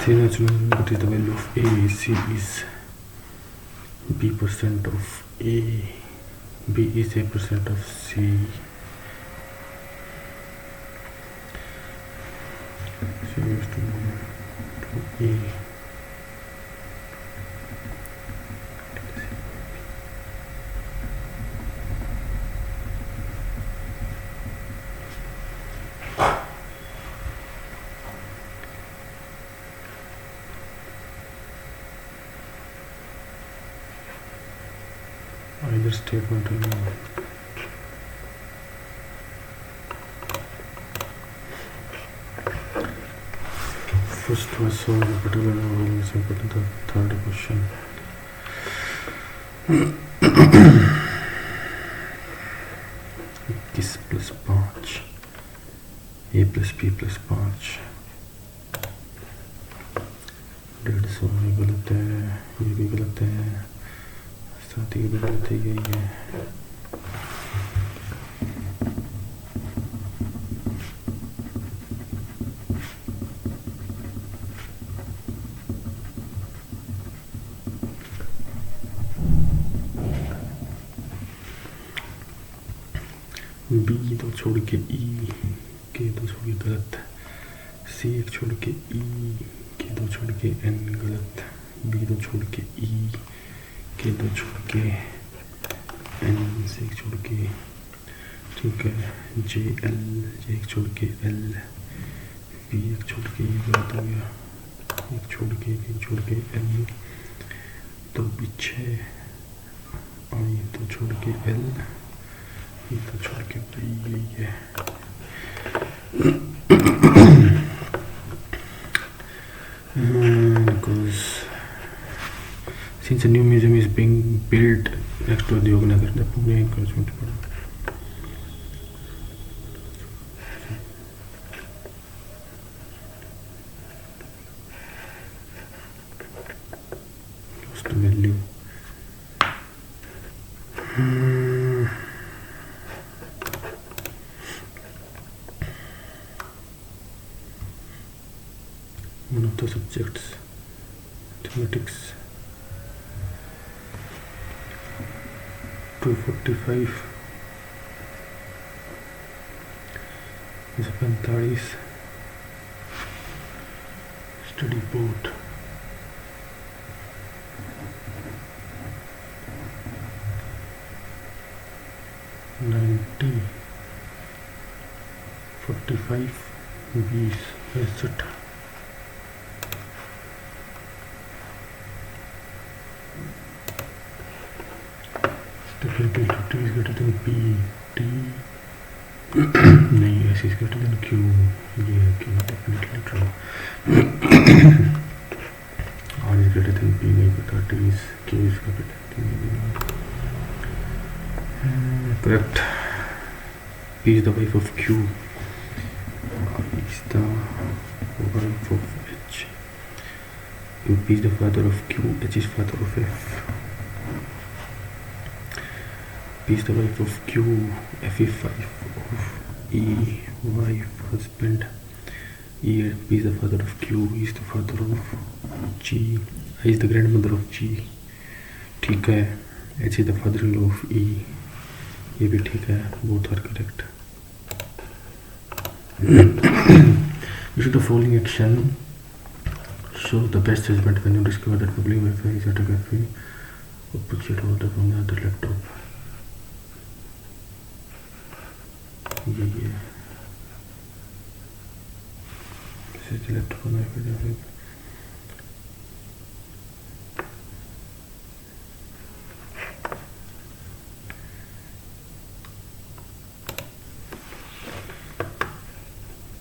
what is the value of A? C is B% of A, B is A% of C. C is to A. Either statement or no. First was solve a particular problem, second to the third question. किस plus 5 A plus B plus 5 150 ये गलत है, ये भी गलत है, साथ ही गलत है, यही है। बी दो छोड़ के ई के दो छोड़ के गलत, सी एक छोड़ के ई के दो छोड़ के एन गलत, बी दो छोड़ के ई के दो छोड़ के एन से एक छोड़ के, ठीक है, जे एल जे एक छोड़ के एल, बी एक छोड़ के ई गलत हो गया, एक छोड़ के एल, दो पीछे आई दो छोड़ के एल, तो छोड़ के यही है। Because since a new museum is being built next to the Yognagar, the Pune encouragement for lost value. One of the subjects, mathematics, 245 is 45 study board, $90 45 20 60 definitely T is greater than P, T नहीं, S is greater than Q, ये है Q definitely true, R is greater than P नहीं पता, T is Q is greater than P, correct, P is the wife of Q, R is the wife of H, P is the father of Q, H is father of F. P is the wife of Q, F is wife of E, wife, husband, E, P is the father of Q, E is the father of G, I is the grandmother of G, ठीक है, H is the father-in-law of E, ये भी ठीक है, both are correct. You should the following action show the best judgment when you discover that public Wi-Fi is at a cafe or picture order from the other laptop. Yeah. This is the laptop on Wi-Fi.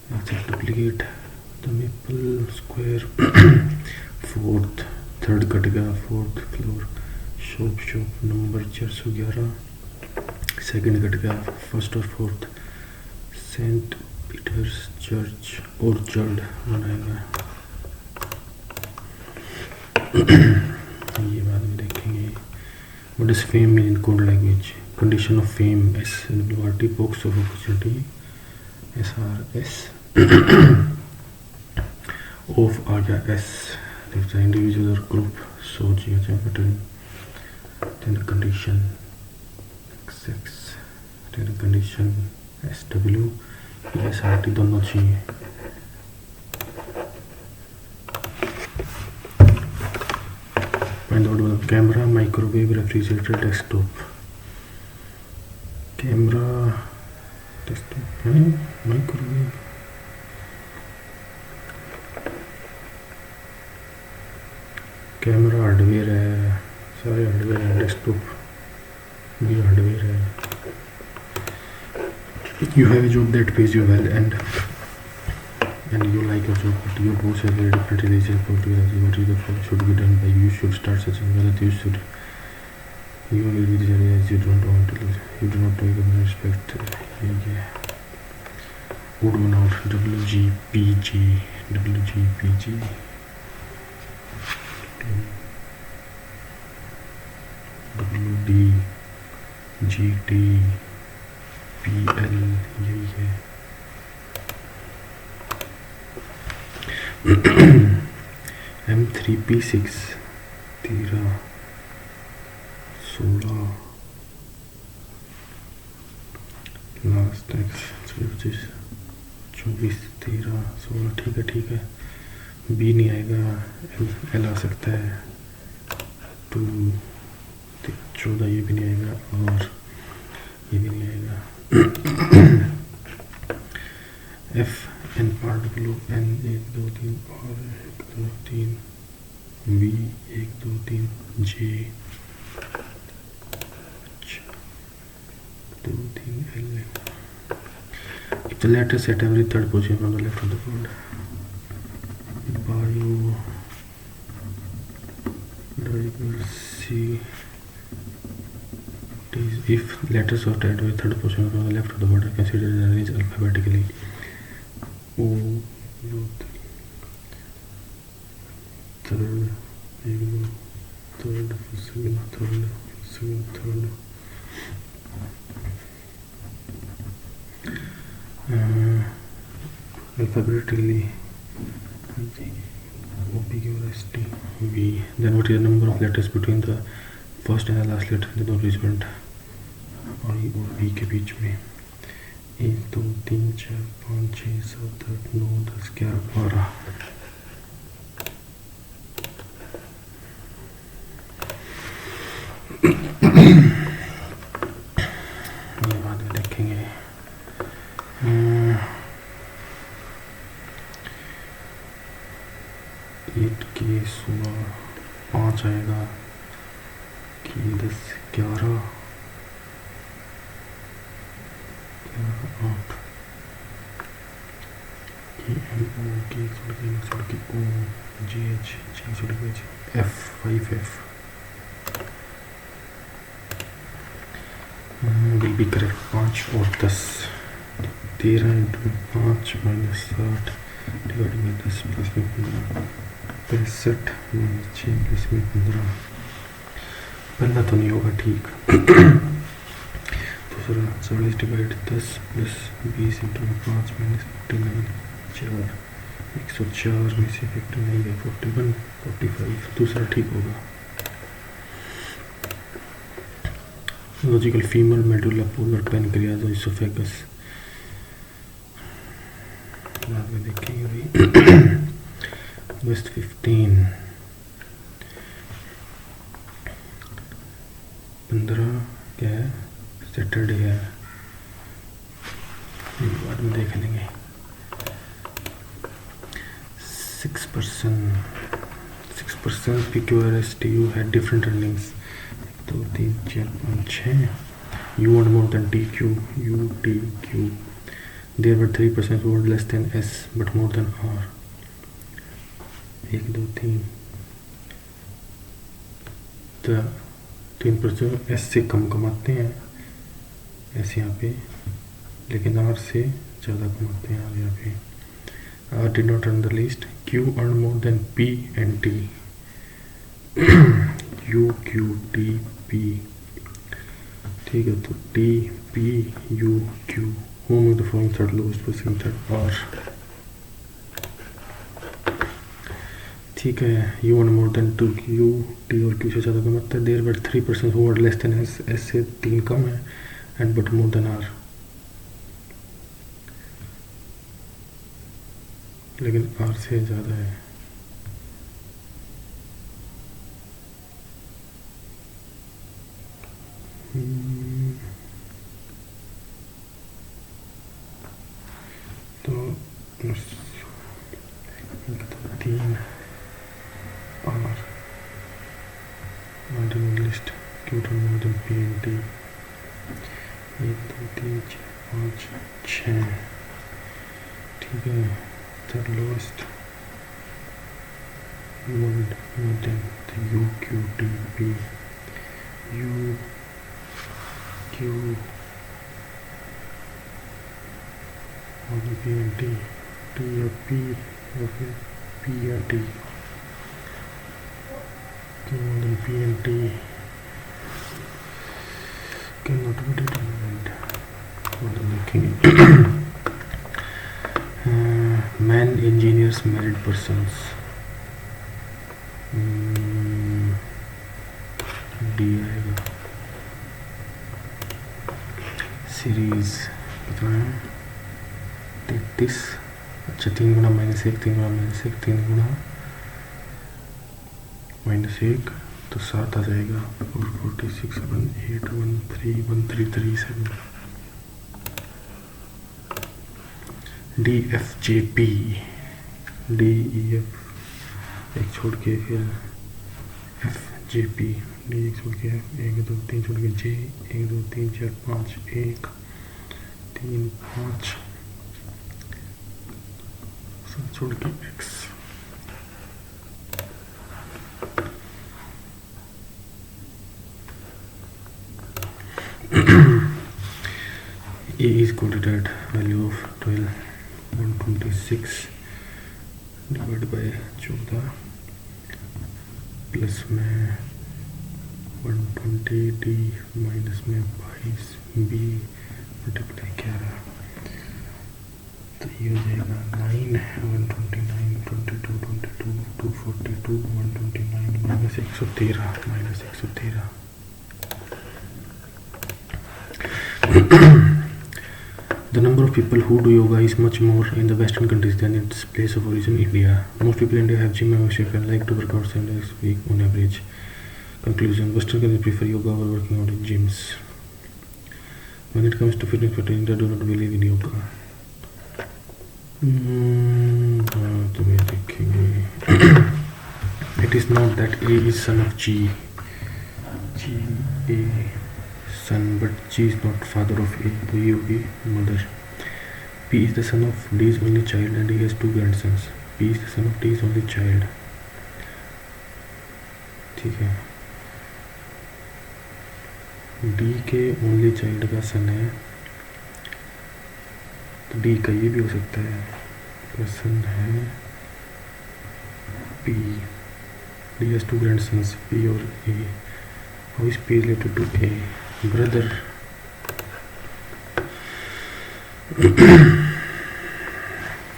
Let's duplicate the maple square. Fourth, third cut गया, fourth floor, shop number 411, second cut गया, first और fourth, Saint Peter's church orchard बनाएगा, ये बाद में देखेंगे. What does fame mean in code language? Condition of fame, SWRT, box of opportunity, SRS. Off आ गया S, if the individual or group so geometry then the condition xx then the condition sw SRT दोनों चाहिए। Find out camera, microwave, refrigerator, desktop. Camera desktop है, microwave camera hardware है, सारे hardware है, desktop भी hardware है। You have a job that pays you well and you like your job, but your boss has very different religion for what is the work should be done by. You should start searching well. You should you will be the areas you don't want to lose. You do not take any respect. Wood one out WGPG WDGT PL यही है। M3P6 13 16 last x 24 13 16 ठीक है। B नहीं आएगा, L आ सकता है, 2 14 ये भी नहीं आएगा और ये भी नहीं आएगा। F N part blue N 1 2 3 और 1 2 3 B 1 2 3 J 2 3 L. If the letter set every third position from the left of the board, bio diversity. If letters are set every third position from the left of the board, consider the arrange alphabetically. O third, third, second, third. Alphabetically OPQRST V. Then what is the number of letters between the first and the last letter in the represent और V के बीच में? 1 2 3 4 5 6 7 8 9 10 11 12। ये बाद में देखेंगे। Eight के 16 5 आएगा कि 10 11 8 O के O GH F 5 F will be correct। 5 और 10 13 × 5 - 60 डिवाइड बाई 10 प्लस में 15 65 - 6 प्लस में 15। पहला तो नहीं होगा ठीक। दूसरा 40 डिवाइड 10 प्लस 20 × 5 - 59 4 104 में से 59 गया 41 45। दूसरा ठीक होगा। Logical femur medulla polar pancreas और इसोफेगस बाद में देखेंगे भाई। वेस्ट 15 क्या है, सैटरडे है, बाद में देख लेंगे। 6% PQRSTU had different earnings। 2 3 4 5 6 U and more than TQ U TQ। There were 3% who were less than S but more than R। 1 2 3 तो 3% S से कम कमाते हैं S यहाँ पे, लेकिन R से ज़्यादा कमाते हैं R यहाँ पे। R did not earn the least। Q earned more than P and T। U Q T P ठीक है, तो T P U Q whom of the following third lowest person third R। ठीक है, U one more than two, U T और Q से ज़्यादा का मतलब देर बट 3% हुआ लेस देन एस, एस से 3 कम है, and but more than R, लेकिन आर से ज़्यादा है। तो 3 R least Q two more than P N T, 1 2 3 4 5 6, ठीक है। The lowest more than U Q T P, U Q और पी एन टी, टी या पी या फिर पी या T, P N T can not be determined. Man engineers married persons, D आएगा। Series कितना है 33, अच्छा 3 गुना -1, 3 गुना -1, 3 गुना -1 तो 7 आ जाएगा, 46 1 8 1 3 1 3 3 7, D F J P, D E F एक छोड़ के फिर एफ जे पी, डी एक छोड़ के एफ, 1 2 3 छोड़ के जे, 1 2 3 4 5 1 3 5 सब छोड़ के x. A is quantified value of 12 126 divide by 14 plus में 120 डी माइनस में 22 बी मल्टीप्लाई 11, तो ये हो जाएगा 9 129 22 22 242 129 -113 The number of people who do yoga is much more in the Western countries than its place of origin, India. Most people in India have gym membership and like to work out 7 days a week on average. Conclusion: Western countries prefer yoga over working out in gyms. When it comes to fitness for India, do not believe in yoga. तुम्हें देखेंगे. It is not that A is son of G. G A son, but G is not father of A, तो ये होगी mother. P is the son of D's only child and he has 2 grandsons. P is the son of D's only child. ठीक है, D के only child का son है, तो D का ये भी हो सकता है, का son है P. D has 2 grandsons, P और A. How is P related to A? Brother.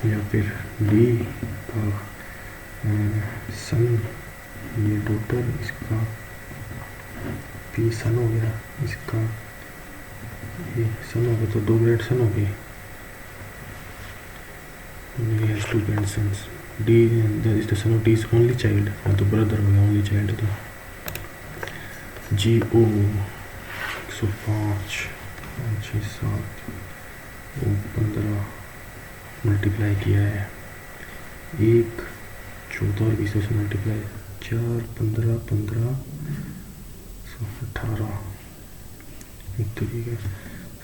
या फिर डी का सन, ये डॉटर, इसका पी सन हो गया, इसका ये सन हो गया, तो 2 ग्रेड सन हो गए. He has 2 grandsons. D is the son of D's only child, हाँ तो ब्रदर हो गया only child, तो G O 105 6 7 15 मल्टीप्लाई किया है, 1 14 और 20 से मल्टीप्लाई 4 15 15 18 एक तरीके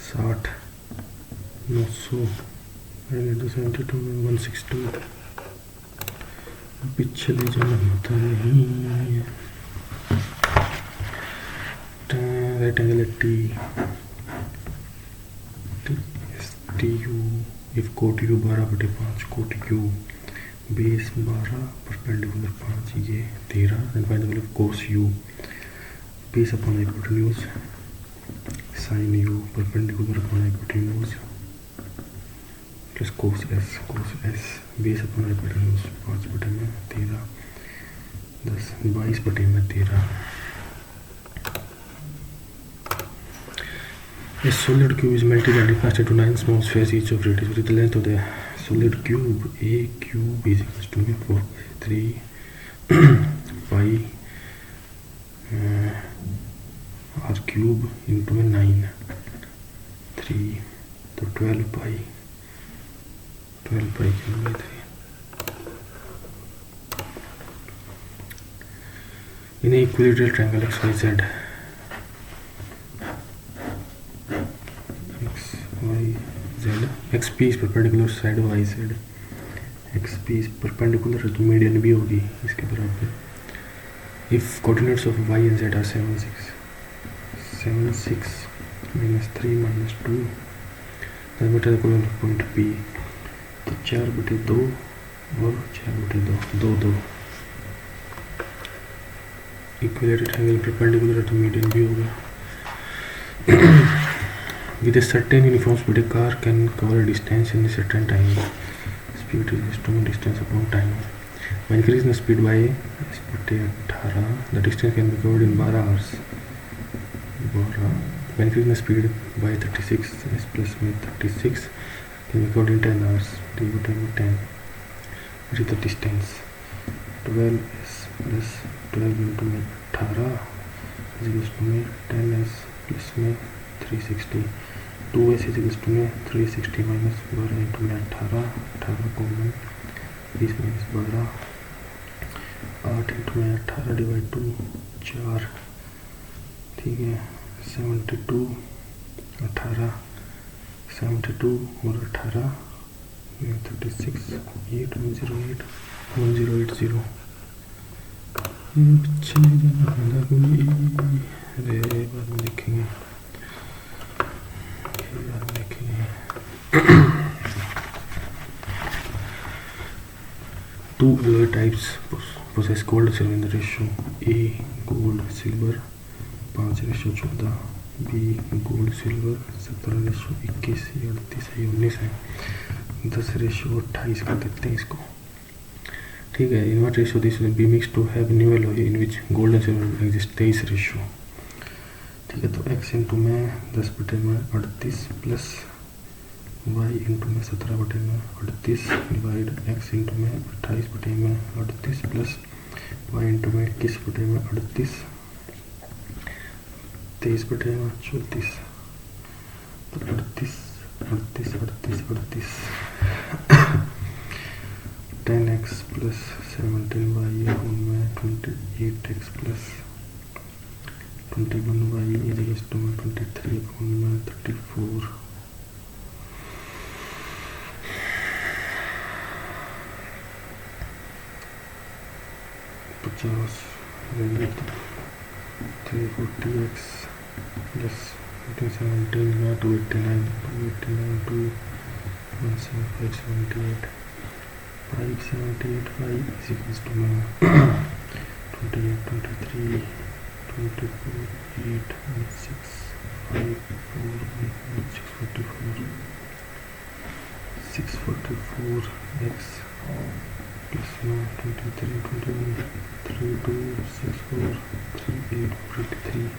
60 900 72 162. पिछले जन्म होता नहीं. Rectangle T T U, if cot U 12/5 cot U base 12 perpendicular 5 ये 13 and find the value of cos U base upon hypotenuse sine U perpendicular upon hypotenuse plus cos S base upon hypotenuse 5/13 10 22 बटे में 13। A solid cube is melted and cast into 9 small spheres, each of radius. What is the length of the solid cube? A cube is equals to 4 by 3 pi r cube into 9 3, तो 12 pi cube by 3. In an equilateral triangle XYZ, XP is perpendicular side of YZ, XP is perpendicular तो median भी होगी इसके बराबर. If coordinates of Y and Z are 7 6 minus 3 minus 2, then what is the coordinate point P? तो 4 बटे 2 और 4 बटे 2 2 equilateral triangle perpendicular तो मीडियन भी होगा. With a certain uniform speed, a car can cover a distance in a certain time. Speed is equal to distance upon time. By increasing the speed by 18, the distance can be covered in 12 hours. By increasing the speed by 36, s plus में 36 can be covered in 10 hours. t by time 10. What is the distance? 12s plus 12 into 18 is equal to 10s plus में 360. 2s is equal to 360 minus 12 into 18 common 20 minus 12 8 into 18 divide 2 4 ठीक है 72 18 72 और 18 36 8 108 1080 पीछे जाना होगा कोई. अरे बाद में देखेंगे. Two alloy types possess gold silver in the ratio A gold silver 5:14, B gold silver 17:21, 38:19 है. 10:28 कर देते हैं इसको. ठीक है. In what ratio this will be mixed to have new alloy in which gold and silver exist? 23 ratio. ठीक है. तो x इंटू में 10 बटे में 38 प्लस y इंटू में 17 बटे में 38 डिवाइड x इंटू में 28 बटे में 38 प्लस y इंटू में 21 बटे में 38 23 बटे में 34. तो 38 10x प्लस 17y में 28x plus 21y is equals to 23 में 34. Plus 340x plus 17 में 289 2 17578 578 y is equals to 28 23 24 8 6 5 4 644 x plus 23 21 32 64 38 53.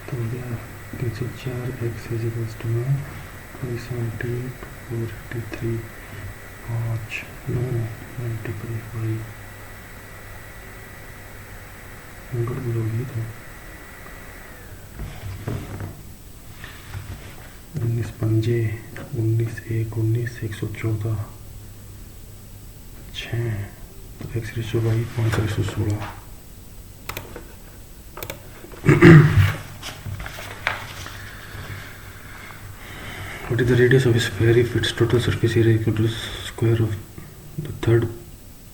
तो हो गया 304 x is equals to 578 483 5 9 95 y. गड़बड़ होगी तो 19 पंजे 19 1 19 114 6 तो x ratio y 5:16. What is the radius of a sphere if its total surface area is equal to the square of the third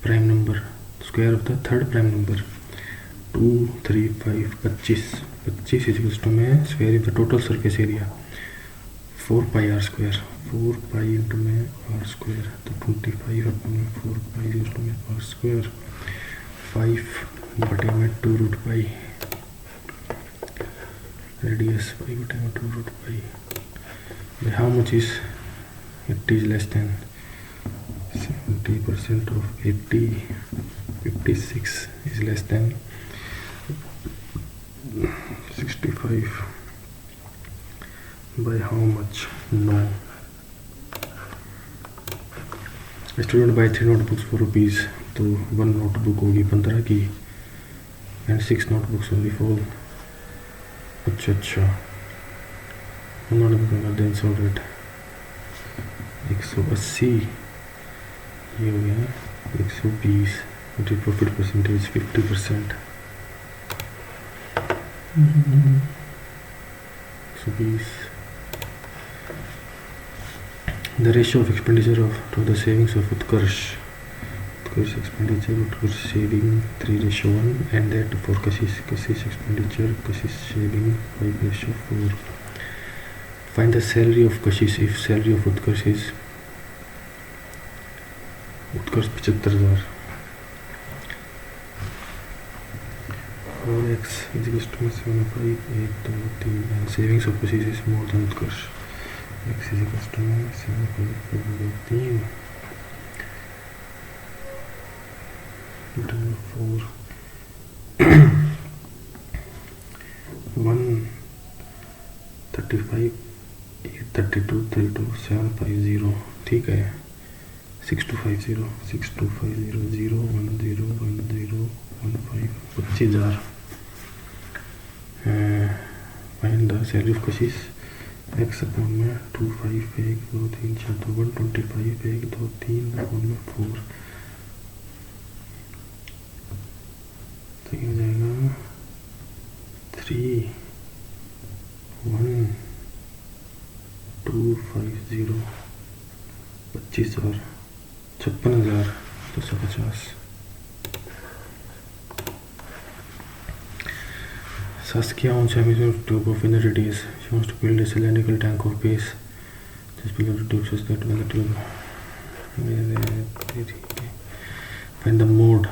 prime number? Square of the third prime number 2 3 5 25 25 is equals to में square of the total surface area 4 pi r square 4 pi into में r square तो 25 अपन में 4 pi is equals to में r square 5 बटे में 2 root pi radius 5 बटे में 2 root pi. How much is it is less than 20% of 80, 56 is less than 65 by how much? No. Student buy 3 notebooks for rupees, तो 1 notebook होगी 15 की and 6 notebooks only for. अच्छा उन्होंने कर दिया इंसॉल्ट रेट 180, ये हो गया 120, profit percentage 50%, 120। The ratio of expenditure to the savings of Utkarsh expenditure, Utkarsh saving 3:1, and that for Kashish expenditure, Kashish saving 5:4. Find the salary of Kashish if salary of Utkarsh is 75,000. 4x is equal to 75823, and savings of Kashish is more than Utkarsh. X is equal to 75823 into 4 135 832 32 750, ठीक है। 6250 6250 0 1 0 1 0 1 5 25,000। Find the salary of Kashish. X upon में 2 5 1 2 3 4 2 1 25 1 2 3 upon में 4, तो ये हो जाएगा 3 1 2 5 0 25,000 56,250। Saskia owns Amazon tube of energy days. She wants to build a cylindrical tank of base. Just below the tube says that when the tube. Find the mode.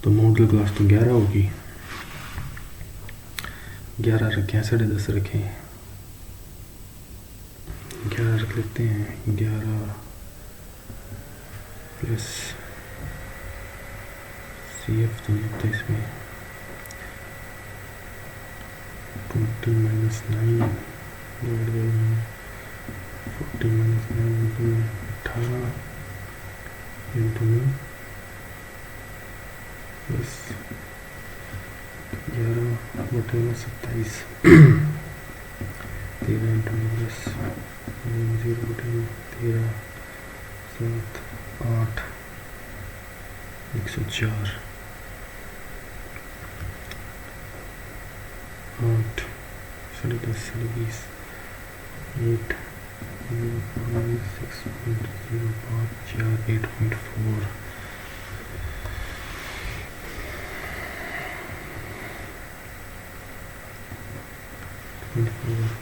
तो model class तो 11 होगी, 11 रखें, 10.5 रखें, 11 रख लेते हैं। 11 प्लस CF तो नहीं होता इसमें, 20 -9 divide by 40 -9 into 18 into plus 11/27 13 into 10 0/13 7 8 104 8 10 20 8 6.05 8.4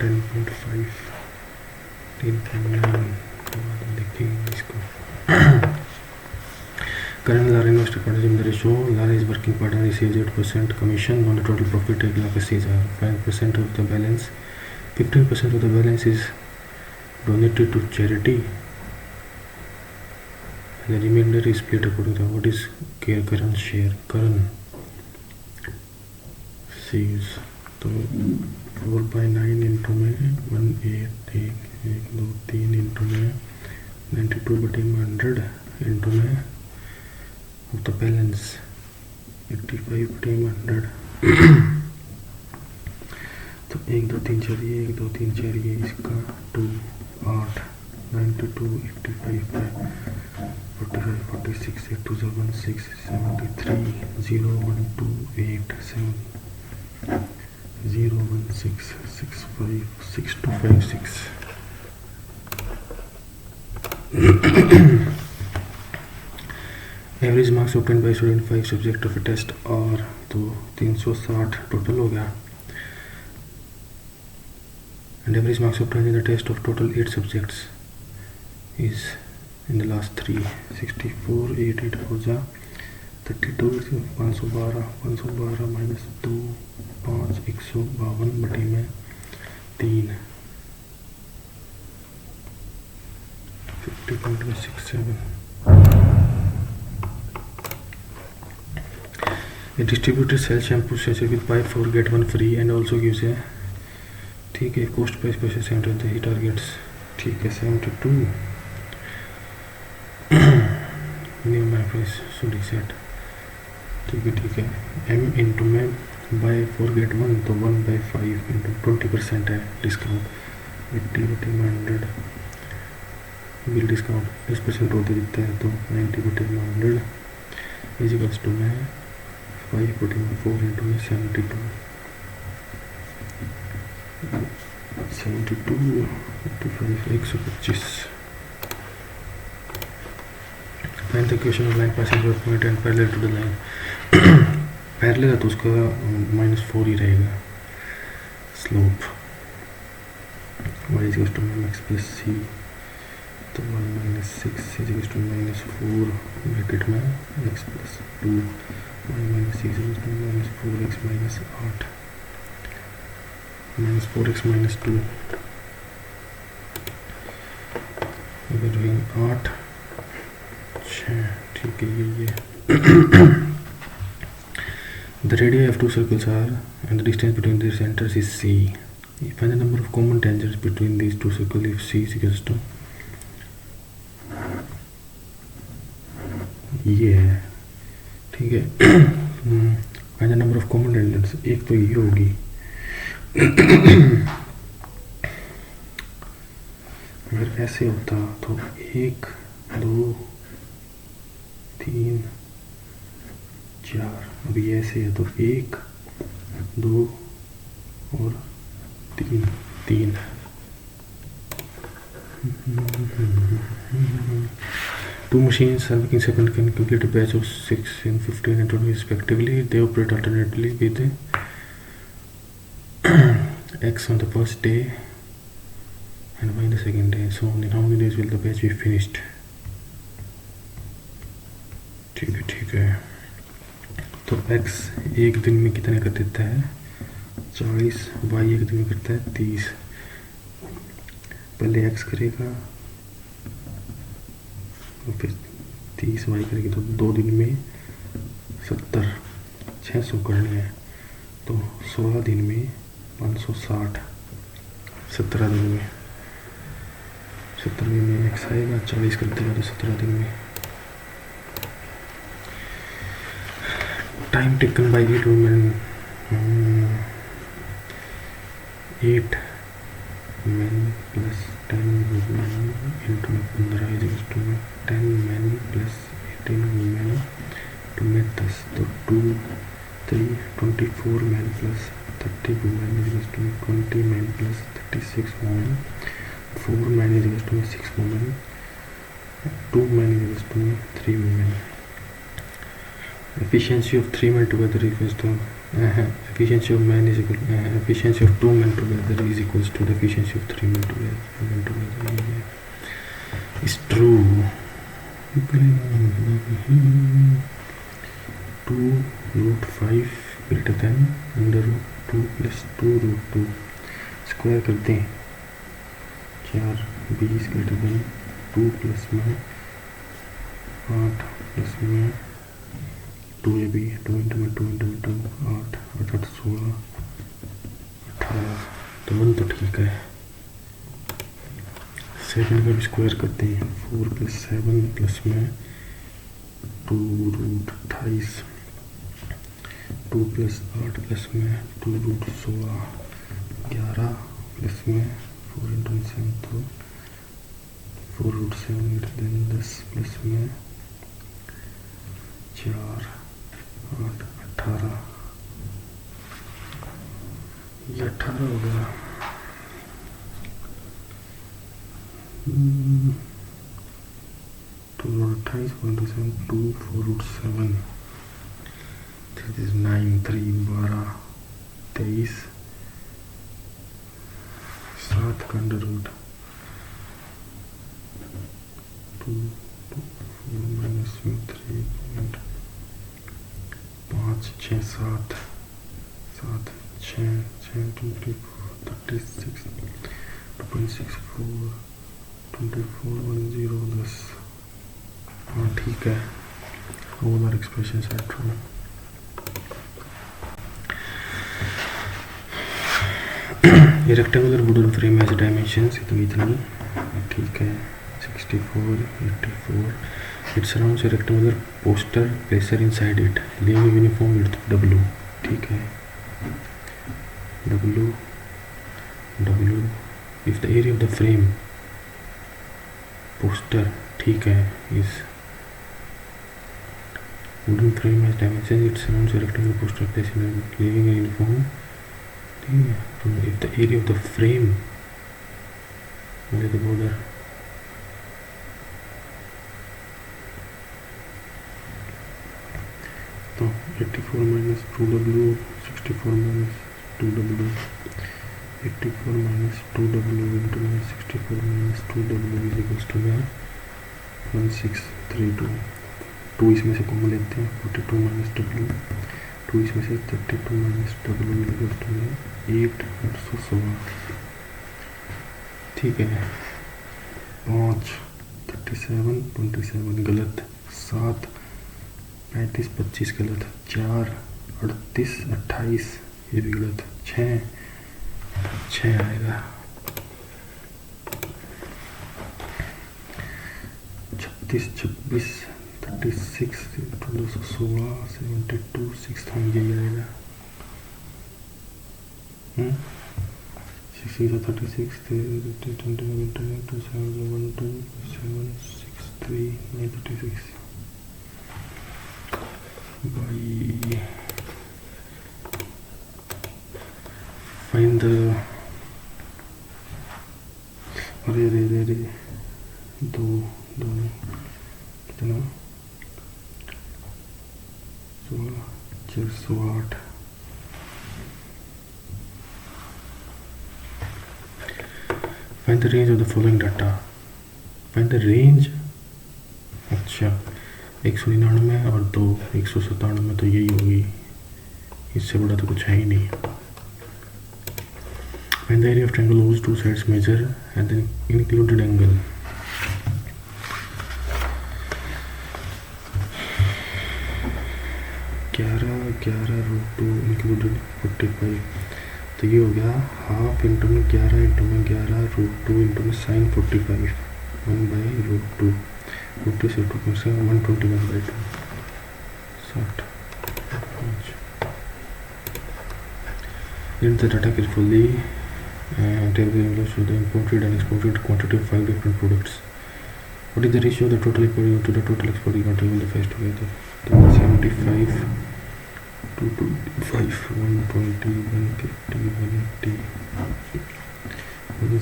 10.5 10.9 देखेंगे इसको। Current Lara investor partnership in the ratio. Lara is working partner, receives 8% commission on the total profit. 8,80,000. 5% of the balance, 15% of the balance is donated to charity. And the remainder is split according to what is Karan's share. Karan saves तो 4/9 into में 181 into में 92/100 into में of the balance 85/100 तो 1 2 3 4 ये 1 2 3 4 ये इसका 2 8 92 85 45 46 8 2 16 73 0 1 2 8 7 0 1 6 6 5 6 2 5 6 average marks obtained by student 5 subject of test और तो 360 टोटल हो गया। And average marks obtained in the test of total 8 subjects is in the last 3 64 8 8 हो जा 32 512 -2 5 152 बटे में 3 50.67. A distributed cell shampoo sachet with buy 4 get 1 free and also gives a, ठीक है, cost price per 70 he targets, ठीक है, 72 knew my price so डिसेट, ठीक है, m इंटू में बाय 4 गेट 1 तो 1/5 इंटू 20% है डिस्काउंट 80/100 बिल डिस्काउंट 10% और दे देते हैं तो 90/100 इज इक्वल्स टू में 5/4 इंटू में 72 55 125. Find the equation of line passing through a point and parallel to the line. Parallel है तो उसका -4 ही रहेगा slope y is equal to x plus c तो 1 - 6 इज इक्वल टू -4 ब्रैकेट में x plus 2 1 - 6 is equal to -4x - 8 -4x - 2 इधर रहेंगे 8 6, ठीक है, ये The radii of two circles are and the distance between their centers is c. Find the number of common tangents between these two circles if c is equals to, ये है, ठीक है. Find the number of common tangents, एक तो ये होगी अगर ऐसे होता तो 1 2 3 4, अभी ऐसे है तो 1 2 और 3 Two machines are working separately can complete a batch of 6 in 15 and 20 respectively. They operate alternately with X on the first day and Y on the second day. So in how many days will the batch be finished? ठीक है. तो x एक दिन में कितने कर देता है 40, y एक दिन में करता है 30. पहले x करेगा और फिर 30 y करेगी तो 2 दिन में 70 600 करनी है तो 16 दिन में 560 17 दिन में 17 दिन में x आएगा 40 कर देगा तो 17 दिन में. Time taken by 8 women 8 men plus 10 women into 15 is equals to 10 men plus 18 women to make 10 तो 2 3 24 men plus 30 women is equals to 20 men plus 36 women 4 men is equals to 6 women 2 men is equals to 3 women. Efficiency of 3 men together equals to efficiency of man is equal efficiency of 2 men together is equals to the efficiency of 3 men together. It's true. 2√5 greater than √2 plus 2√2 square करते हैं 4 20 greater than 2 plus में 8 plus में 2 ये भी 2 into में 2 into में 2 8 8 16 18 तो 1 तो ठीक है. 7 का भी स्क्वायर करते हैं 4 + 7 प्लस में 2√28 2 + 8 प्लस में 2√16 11 प्लस में 4 इंटू 7 तो 4√7 देन 10 प्लस में 4 8 18 ये 18 हो गया. तो 28 1 2 4√7 दिस इज 9 3 12 23 7 का अंडर रूट 2 4 माइनस 3 5 6 7 7 6 6 24 36 24 1 0 10। हाँ ठीक है, all our expressions are true। ये rectangular wooden frame has dimensions, तो इतनी ठीक है। 64 84। It surrounds A rectangular poster प्लेसर inside it leaving uniform width W। ठीक है, W if the area of the frame poster, ठीक है, is wooden frame has dimensions, it surrounds a rectangular poster placed in a leaving a uniform, ठीक है। तो if the area of the frame, the border, तो 84 minus 2W 64 minus 2W 84 minus 2W into 64 minus 2W is equals to 1632। 2 इसमें से common लेते हैं, 42 minus W, 2 इसमें से 32 minus W is equals to 816। ठीक है, 5 37 27 गलत, 7 35 25 गलत, 4 38 28 ये भी गलत, 6 आएगा, 36 26 36 216 72 6 यही आएगा। 36 36 27 7 6 3 936 by find the अरे दो कितना 16 408। find the range of the following data, find the range। अच्छा 199 और 2 197, तो यही होगी, इससे बड़ा तो कुछ है ही नहीं। Find the area of triangle whose two sides measure and then included angle। ग्यारह रूट 2 इंक्लूडेड 45, तो ये हो गया हाफ इंटू में 11 इंटू में 11 रूट 2 इंटू में साइन 45 1 बाई रूट 2 रूट 2 से 2 से 121 by 2 60। Read the data carefully and take the English to the imported and exported quantity of 5 different products. What is the ratio of the total import to the total export given in the first together? 75 225 120 150 180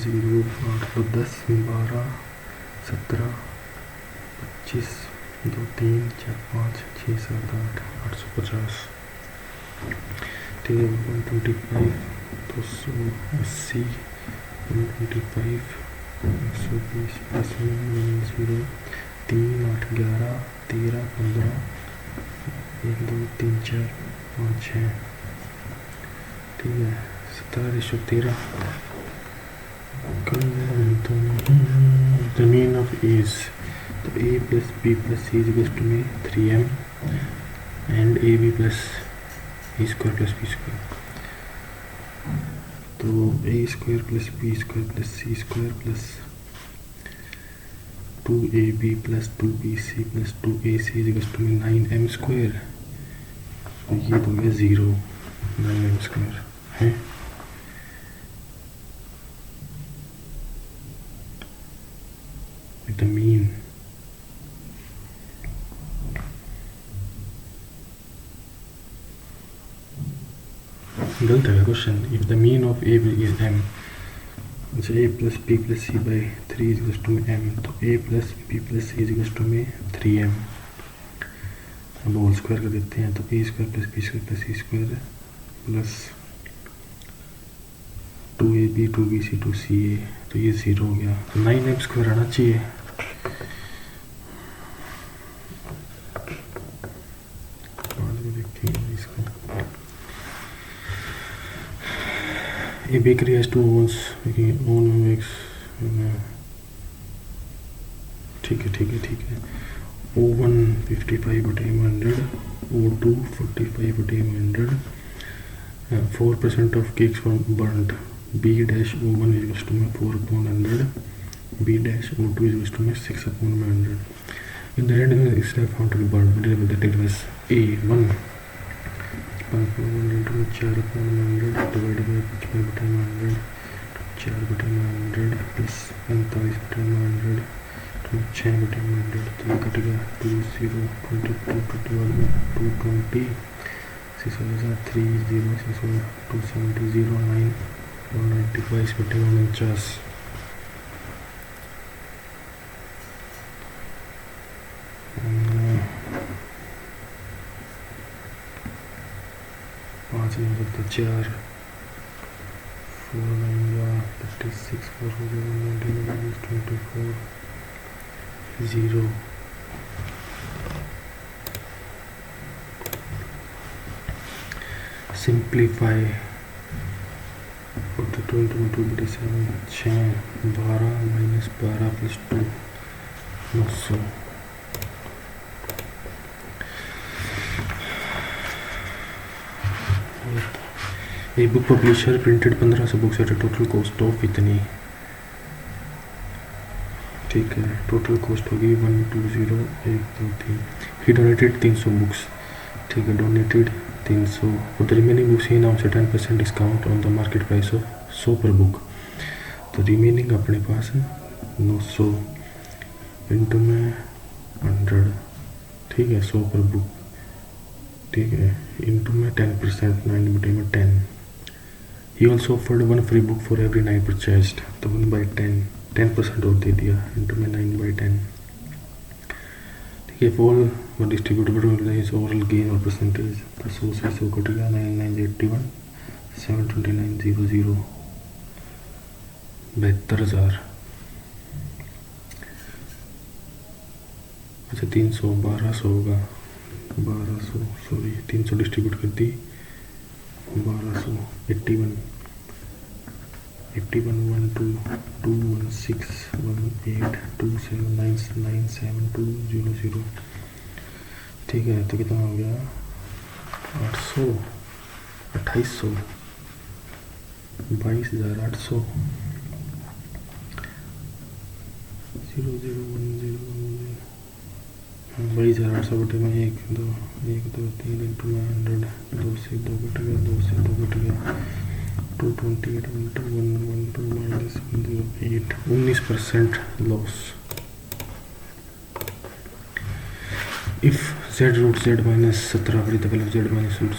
0 8 10 12 17 25 2 3 4 5 6 7 8 850। ठीक है, 125 280 125 120 plus 0 3 8 11 13 15 1 2 3 4 5 6। ठीक है, 17:13। The mean of A is, तो A plus B plus C is equals to 3m and AB plus A square plus B square। तो A square plus B square plus C square plus 2AB plus 2BC plus 2AC is equals to 9m square। तो ये तो है 0 9m square है। The mean गलत है question. If the mean of A is m, so a plus b plus c by 3 is equals to m, तो a plus b plus c is equals to 3m। अब whole square कर देते हैं, तो a square plus b square plus c square plus 2ab 2bc 2ca, तो ये 0 हो गया। तो 9m स्क्वायर आना चाहिए। A bakery has 2 ovens, making oven makes ठीक है ठीक है ठीक है। O1 55/100, O2 45/100, 4% of cakes from burnt. B dash O1 is equals to 4/100, B dash O2 is equals to 6/100. In the red is found to be burnt. The data is A1 5/100 4/100 divided by 55/100 4/100 plus 45/100 6/100 तो ये कटेगा 20 22 21 220 6,030 270 09 195 49 5 4 4 9 36 4 24 0 simplify 42 into 2/7 6 12 minus 12 plus 2 900 A book publisher printed 1500 books at a total cost of इतनी, ठीक है। Total cost होगी 120,123। ही donated 300 books, ठीक है, donated 300 और the remaining books he now से 10% discount on the market price of 100 पर बुक। तो रिमेनिंग अपने पास है 900 इंटू में 100, ठीक है, 100 पर बुक, ठीक है, इंटू में 10% 9/10। He also offered 1 free book for every 9 purchased, तो 1/10 10% और दे दिया इंटू में 9/10, ठीक है। For were distributable is overall gain और परसेंटेज तो 100 से 100 कटेगा 9981 729.00 72,000। अच्छा 300 1200 होगा 1200 सॉरी 300 डिस्ट्रीब्यूट कर दी 1200 81 1 2 2 1 6 1 8 2 7 9 9 7 2 0 0, ठीक है। तो कितना हो गया 800 2800 22,800 0 0 1 0 22,800 बटे में 1 2 3 इंटू में 100 2 से 2 कट गया 2 से 2 कट गया 228 into 112 minus 108 19% loss. If z root z minus 17 बड़ी तकल z minus root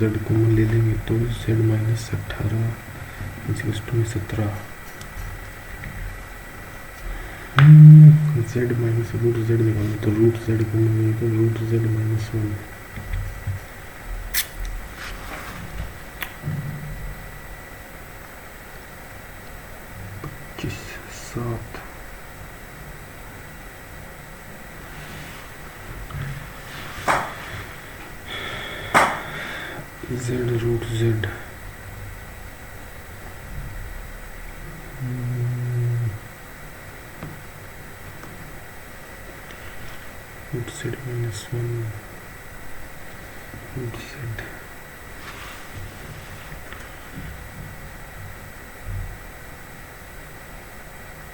z common ले लेंगे तो z माइनस 18 में 17 z माइनस रूट z निकालना तो रूट z कॉमन लेंगे तो root z minus 1 7 z root z root z minus 1 root z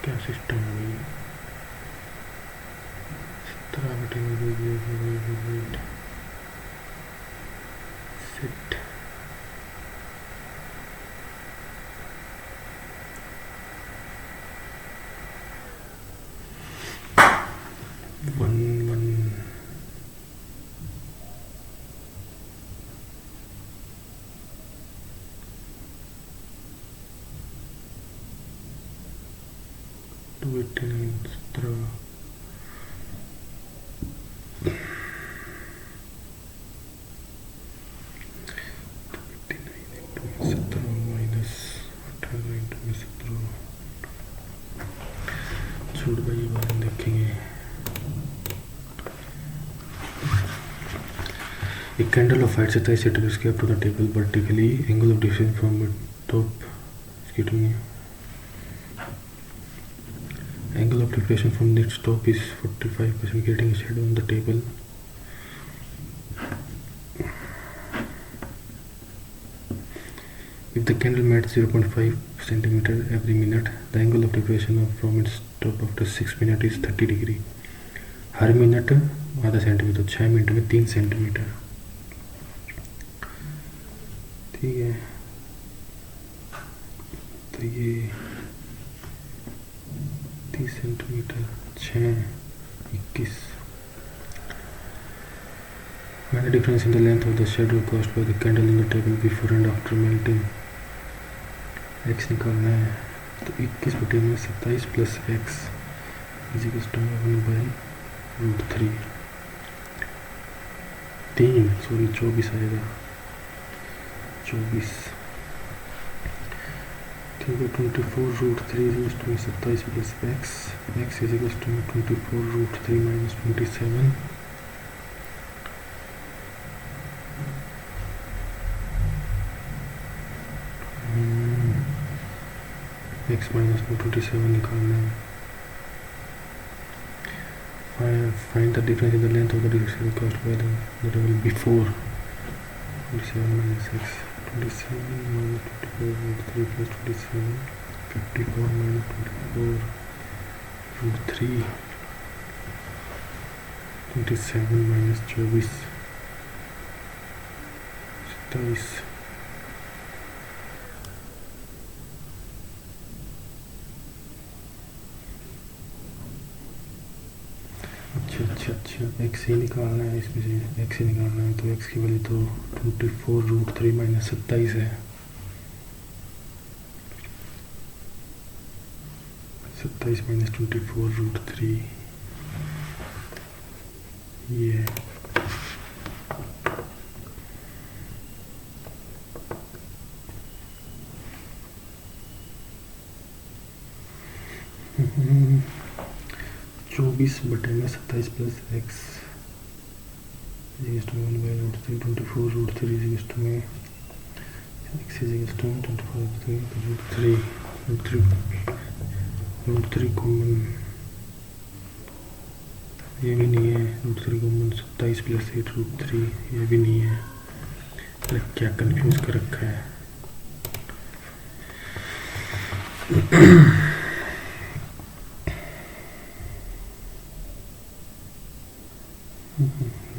क्या सिस्टम है 17 बटे सेट छोड़ भाई बाद में देखेंगे। A candle of height 27 cm is kept to the table vertically. Angle of distance from the top, excuse me, Angle of deviation from the stop is 45%, creating a shadow on the table. If the candle made 0.5 centimeter every minute, the angle of deviation from its top after 6 minutes is 30 degree. Her minute आधा centimetre, 6 minute में 3 centimetre. ठीक है, तो ये 30 centimetre, 6, 21. Find the difference in the length of the shadow caused by the candle in the table before and after melting. x निकालना है, तो 21 बटे में 27 प्लस x इजिकल्स टू 1/√3. 24 आएगा. 24. ठीक है, 24√3 equals to 27 plus x equals to 24√3 minus 27. x minus 27 निकालना है. Find the difference in the length of the direction caused by the table before. 27 minus x, 27 minus 24√3 plus 27, 54 minus 24√3, 27 minus 24, 27. अच्छा, x ही निकालना है, इसमें से x ही निकालना है. तो x की वैल्यू तो 24√3 माइनस 27 है. 27 माइनस 24√3 ये 24 बटे में 27 plus x equals to 1/√3. 24√3 equals to में x इजिकल्स टू 24√3 कॉमन, ये भी नहीं है. √3 कॉमन, 27 प्लस 8√3 ये भी नहीं है. क्या कंफ्यूज कर रखा है.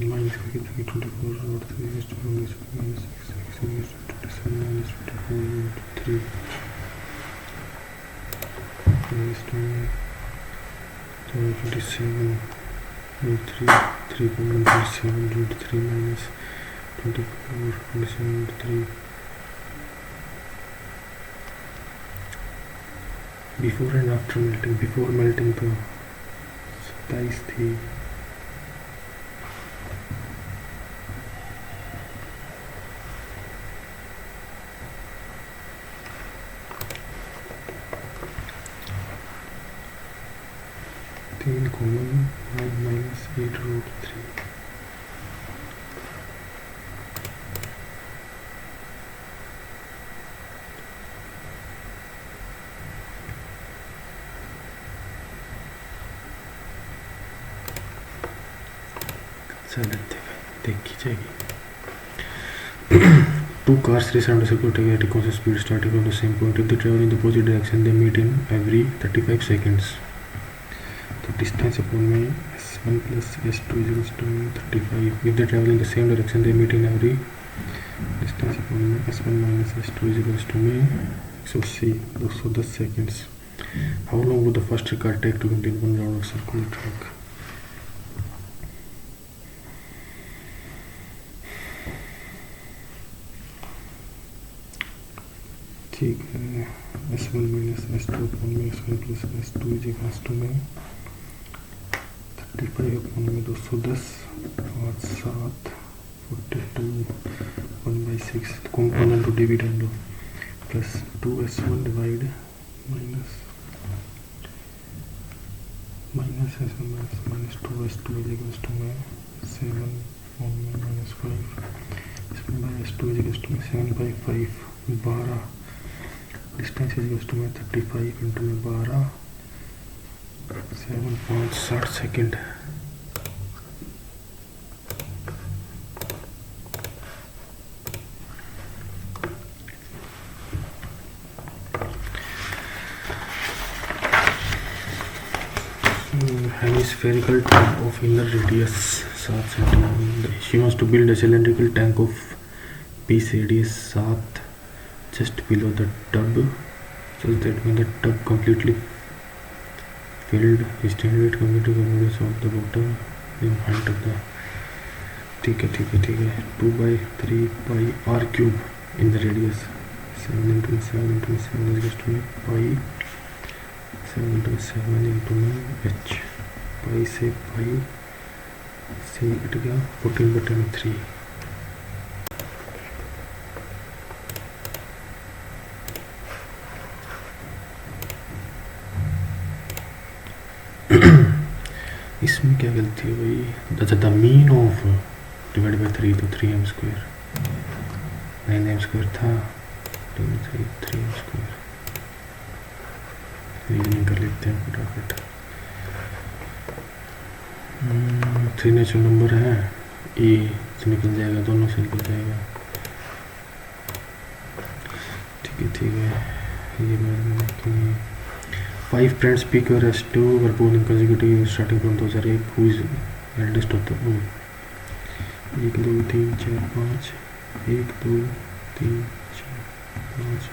माइनस करके 24√3 is to minus x is 27 minus 24√3 is to 27√3 3 common 27√3 minus 27√3. Before and after melting. Before melting तो 27 थी. Common 9 minus 8√3. देखी जाएगी. 2 cars race around a circle together at a constant speed starting from the same point. If they travel in the opposite direction, they meet in every 35 seconds. तो distance upon में s1 plus s2 equals to 35. If they travel in the same direction, they meet in every distance upon में s1 minus s2 equals to में 180 210 seconds. How long would the first car take to complete 1 round of circular track? ठीक है, s1 minus s2 upon में s1 plus s2 equals to में 35 upon में 210 और 7 42 1/6 component to dividend plus 2s1 divide minus s1 minus 2s2 equals to में 7 upon में minus 5 इसमें bye s2 equals to में 7/5 12 डिस्टेंस इजिकल्स टू में 35 इंटू में 12 7:60 second. Hemispherical tank of inner radius 7 cm. She wants to build a cylindrical tank of piece radius 7 just below the tub, so that when the tub completely filled, standard computer computers of the bottom in height of the ठीक है 2/3 r³ in the radius 7 into 7 into 7 is equal to pi 7 into 7 into 9 h पाई से cut गया 14/3। इसमें क्या गलती है भाई? अच्छा, the mean of divide by 3 तो 3m², 9m² था, 3m²। रीजनिंग कर लेते हैं फटाफट। 3 नेचुरल नंबर है, ए से निकल जाएगा, दोनों से निकल जाएगा। ठीक है ये मैंने 5 friends P, Q और S2 were born in consecutive starting from 2001. Who is eldest of the 1 2 3 4 5 1 2 3 4 5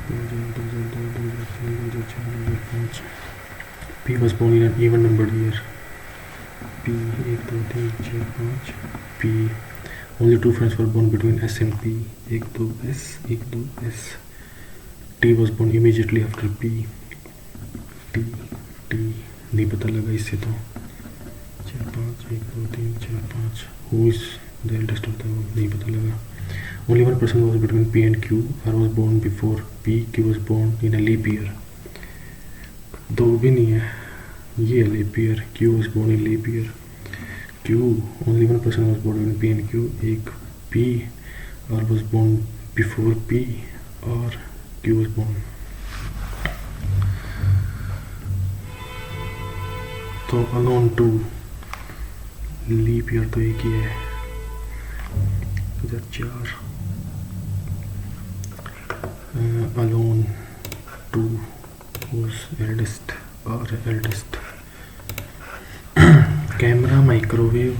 2002 2003 2004 2005। P was born in an even numbered year. P 1 2 3 4 5 P. Only 2 friends were born between S and P. 1 2 S 1 2 S. T was born immediately after P. T नहीं पता लगा इससे तो 4 5 1 2 3 4 5। Who is the eldest of the नहीं पता लगा। Only one person was between P and Q। R was born before P, Q was born in a leap year. दो भी नहीं है, ये है leap year, Q was born in leap year. Q only one person was born between P and Q। एक P R was born before P और Q was born. तो alone 2 leap year तो एक ही है 2004। Alone 2 who's eldest or eldest। Camera, microwave,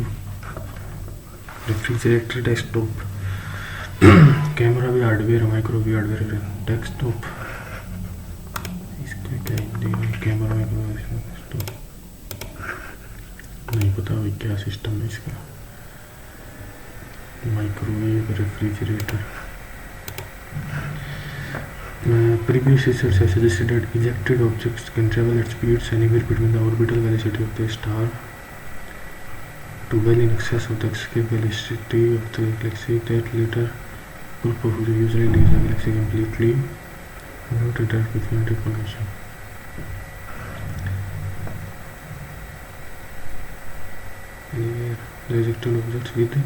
refrigerator, desktop. Camera भी hardware, microwave hardware, desktop इसका क्या हिंदी में? कैमरा, माइक्रोवेव, डेस्कटॉप नहीं पता भाई क्या सिस्टम है इसका। Microwave, refrigerator. Previous research has suggested that ejected objects can travel at speeds anywhere between the orbital velocity of the star to well in excess of the escape velocity of the galaxy. That later group of usually leaves the galaxy completely without interact with field information. Anywhere the ejected objects with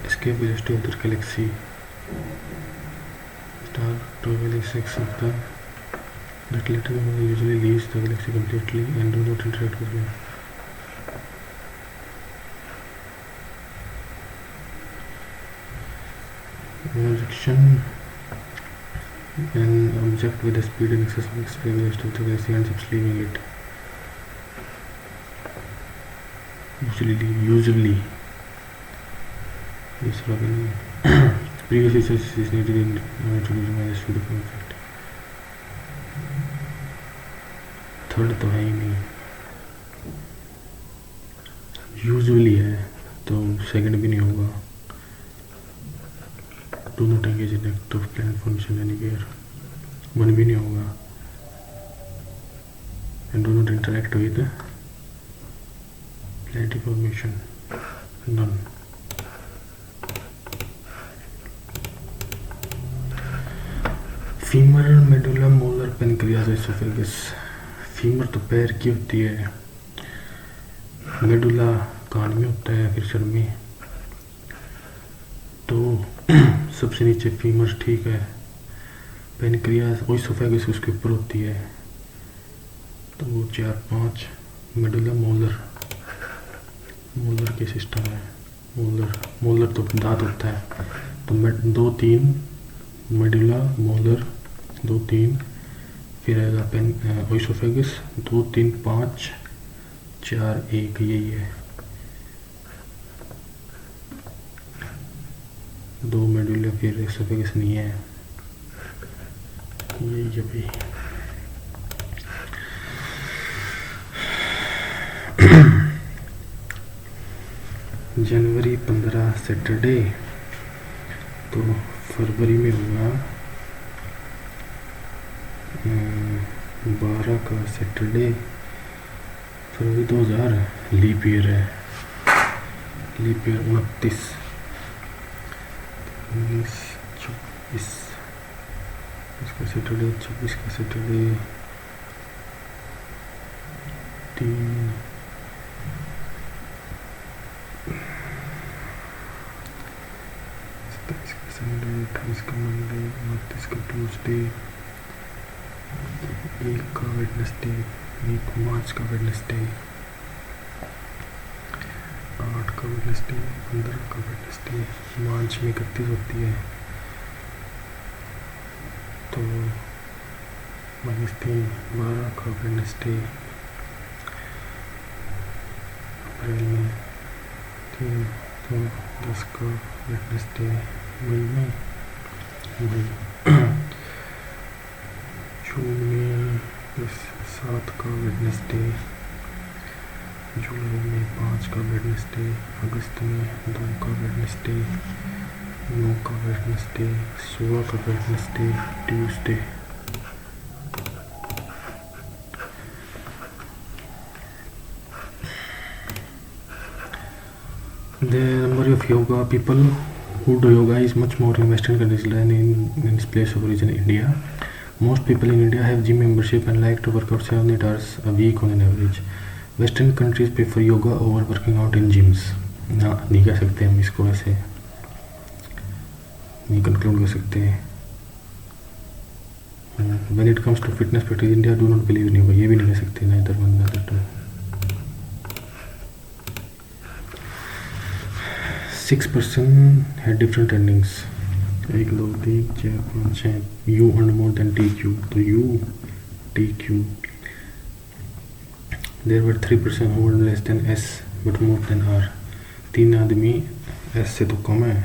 escape velocity of the galaxy star travel in excess of the that later usually leaves the galaxy completely and do not interact with it. Projection: an object with a speed in excess of the escape velocity of the galaxy ends up leaving it. Usually this previous research is needed in order to determine the speed of an object. Third तो है ही नहीं, usually है तो second भी नहीं होगा। Do not engage in act of plan formation anywhere, one भी नहीं होगा। And do not interact with plan formation, none. Femur, medulla, molar, pancreas, oesophagus. Femur तो पैर की होती है, मेडुला कान में होता है, फिर सर में। तो सबसे नीचे फीमर ठीक है, पेनक्रियास और एसोफेगस उसके ऊपर होती है। तो 4 5 मेडुला मोलर के सिस्टम है। मोलर तो दांत होता है, तो 2 3 मेडुला मोलर 2 3, फिर आएगा पेन ओइसोफेगस 2 3 5 4 1, यही है। 2 मेडुला, फिर ओइसोफेगस नहीं है, यही है भाई। जनवरी 15 सैटरडे, तो फरवरी में होगा 12 का सैटरडे, फरवरी 2000, लीप ईयर है। लीप ईयर 29 19 24, इसका सैटरडे 24 का सैटरडे 3 संडे 28 का मंडे 29 का ट्यूसडे 1 का वेडनेसडे 1 मार्च का वेडनेसडे 8 का वेडनेसडे 15 का वेडनेसडे, मार्च में 31 होती है, तो -3 12 का वेडनेसडे, अप्रैल में 3 तो 10 का वेडनेसडे, मई में जून में 7 का वेडनेसडे, जुलाई में 5 का वेडनेसडे, अगस्त में 2 का वेडनेसडे, 9 का वेडनेसडे, 16 का Wednesday, Tuesday. The number of yoga people who do yoga is much more in Western countries than in its place of origin, India. Most people in India have gym membership and like to work out 7-8 hours a week on an average. Western countries prefer yoga over working out in gyms. ना नहीं कह सकते हम इसको, ऐसे नहीं conclude कर सकते हैं। When it comes to fitness practice, India do not believe in yoga, ये भी नहीं कह सकते, neither one neither two. 6% had different endings. 1 2 3 4 5 6, U and more than TQ, तो U TQ. There were 3% who were less than S but more than R. 3 आदमी S से तो कम है।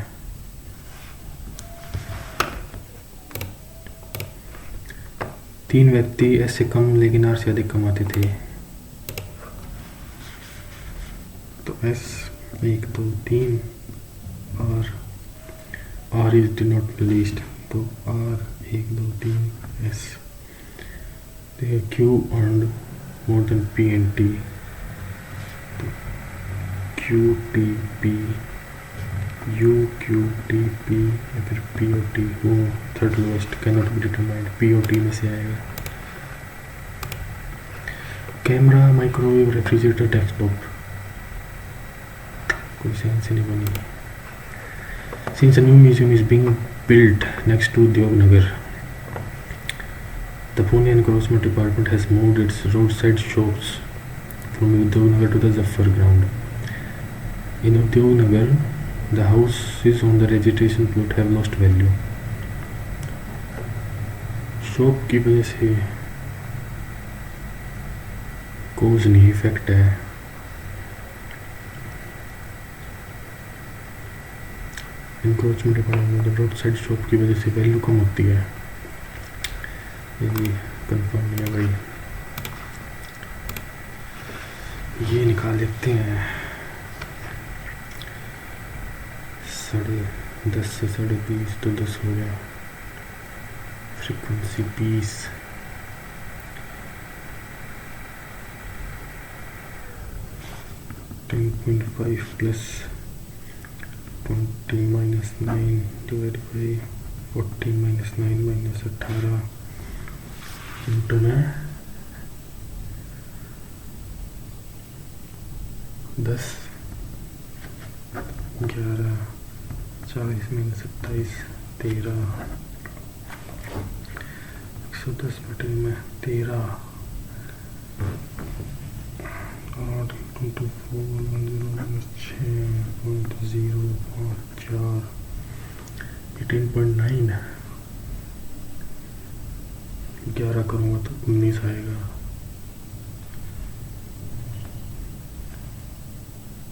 तीन व्यक्ति S से कम लेकिन R से अधिक कमाते थे। तो S 1 2 3, R is denoted least, तो R 1 2 3 S। Q earned more than P and T, तो Q T P, U Q T P या फिर P O T, वो third lowest cannot be determined, P O T में से आएगा। Camera, microwave, refrigerator, desktop, कोई sense नहीं बनी। Since a new museum is being built next to Udyognagar, the Pune Engrossment Department has moved its roadside shops from Udyognagar to the Zafar ground. In Udyognagar, the houses on the registration plot have lost value. Shop की वजह से कोज नहीं, effect है। Encroachment department road side shop की वजह से value कम होती है, ये कंफर्म नहीं है भाई, ये निकाल लेते हैं। 10:30 से 20:30 तो 10 हो गया। Frequency 20, $10.5 plus 20 minus 9 divided by 14 minus 9 minus 18 into में 10 11 40 minus 27 13 110 बटे में 13 8 इंटू 4 -6.054 18.9 11 करूँगा तो 19 आएगा।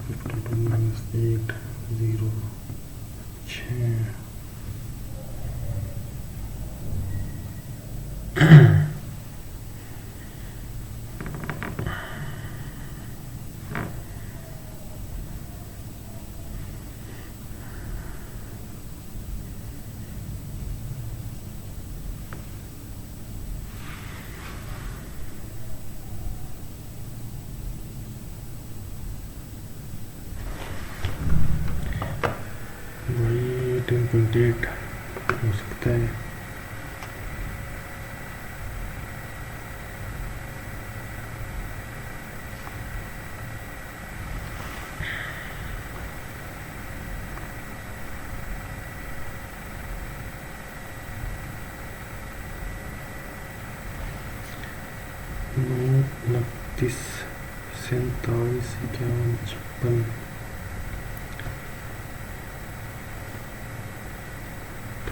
52 -8 0 6 वही 10.8 हो सकता है। नौ 29 47 51 56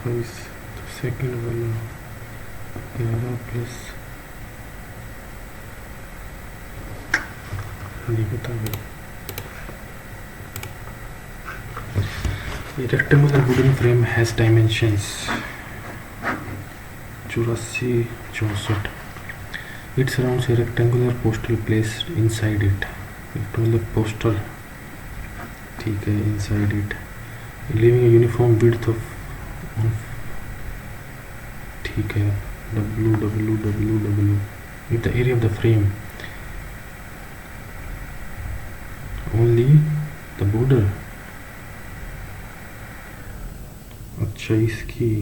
28 तो सेकंड वाला 11 प्लस नहीं पता भाई। A rectangular wooden frame has dimensions 84 64. It surrounds a rectangular postal placed inside it. मतलब पोस्टर ठीक है inside it, leaving a uniform width of ठीक है w if the area of the frame only the border। अच्छा इसकी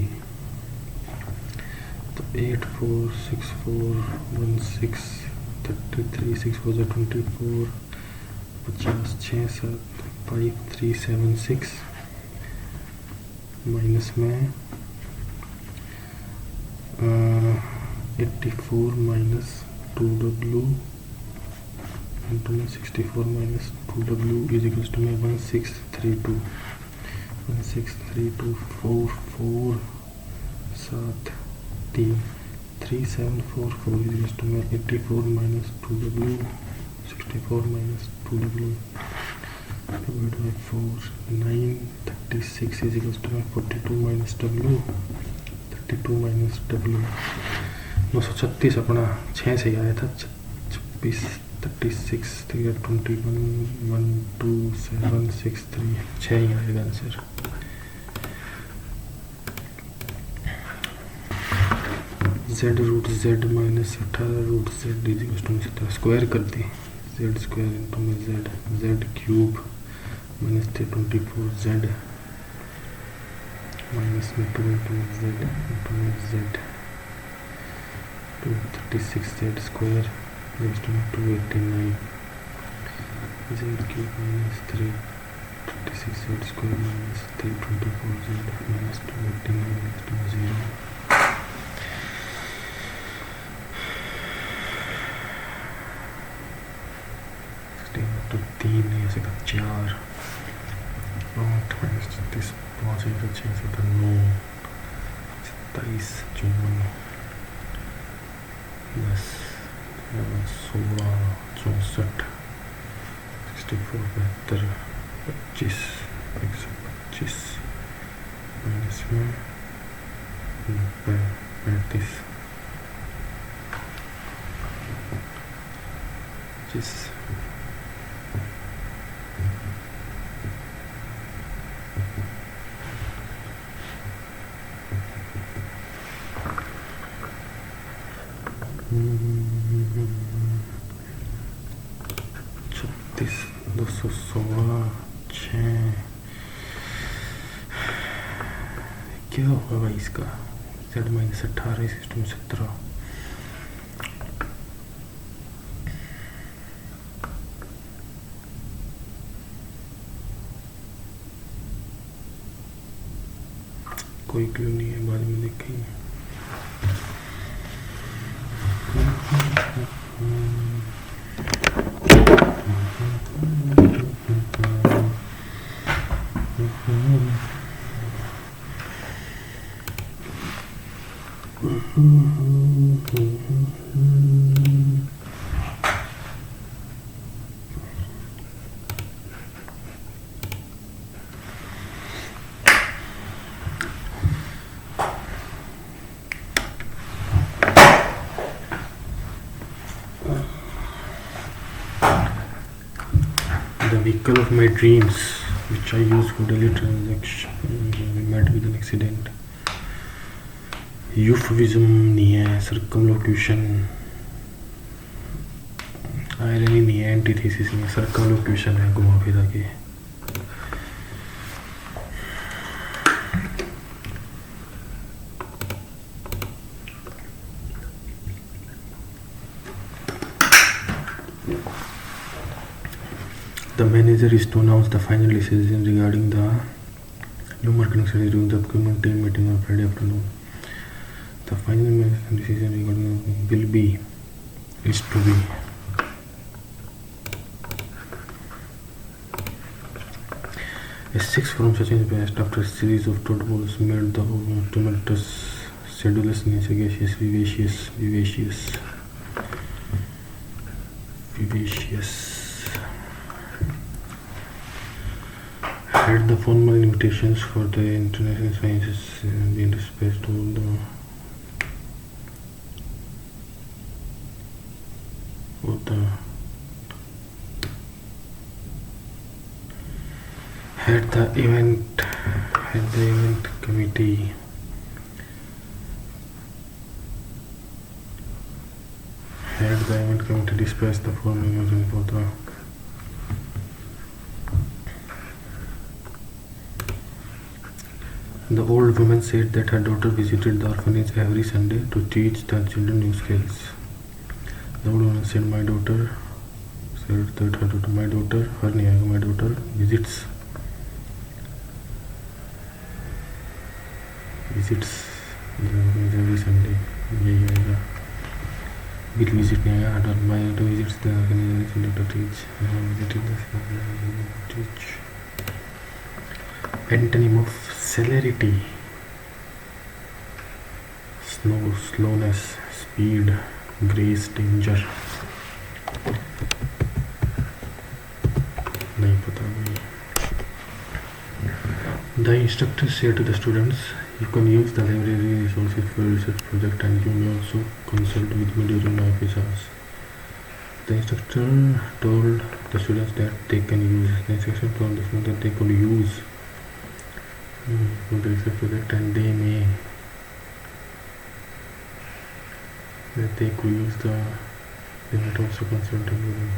तो 8 4 6 4 1 6 33 6 4 24 50 6 7 5 3 7 6 minus में 84 minus 2w into में 64 minus 2w is equals to में 1632 4 4 7 3 3744 इज इक्वल्स टू में 84 minus 2w 64 minus 2w divided by 4 9 36 is equals to 42 minus w 32 minus w 936 अपना 6 से आया था 26 36 3 21 1 2 7 6 3 6 ही आएगा answer. z root z minus 18 root z is equals to 17 square कर दी z स्क्वायर इंटू में z cube minus 24 z minus में 2 इंटू z इंटू में z 236 z square is to 289 z cube minus 336 z square minus 324 z minus 289 is to 0। तो 3 नहीं ऐसे 4 8 minus 36 5 1 6 7 9 27 54 10 16 64 64 72 25 125 minus में 90 35 25 36 216 6 क्या होगा भाई इसका z माइनस 18 सिस्टम 17 कोई क्लू नहीं है, बाद में देखेंगे। The vehicle of my dreams, which I use for daily transaction, met with an accident. Euphemism नहीं है, circumlocution, irony नहीं है, antithesis नहीं है, circumlocution है, घुमा फिरा के. The manager is to announce the final decision regarding the numerical study during the upcoming team meeting on Friday afternoon. The final decision regarding will be is to be. A sixth from such is passed after a series of toad balls made the tumultuous, sedulous, sagacious, vivacious. Had the formal invitations for the international sciences been dispatched all the had the event committee dispatched the formal invitation for the The old woman said that her daughter visited the orphanage every Sunday to teach the children new skills. The old woman said, my daughter visits every Sunday. Will visit my daughter visits the organization to teach. Antonym of celerity, slowness, speed, grace, danger. नहीं पता भाई. The instructor said to the students, you can use the library resources for research project and you may also consult with me during my office hours. The instructor told the students that they can use the instruction from the students that they could use for the research project and they could use the they might also consult with.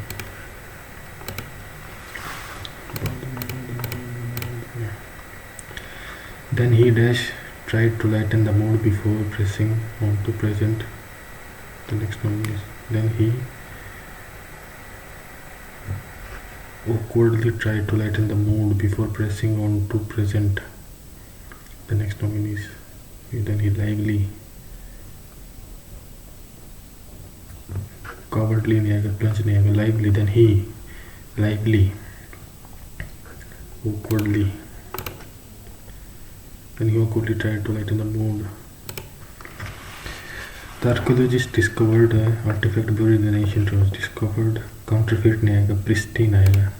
Then he tried to lighten the mood before pressing on to present the next nominee. Then he awkwardly tried to lighten the mood before pressing on to present the next nominees. Then he cowardly lively. Then he awkwardly. Then he awkwardly tried to lighten the mood. The archaeologist discovered an artifact buried in ancient ruins. Discovered counterfeit नहीं आएगा, pristine आएगा.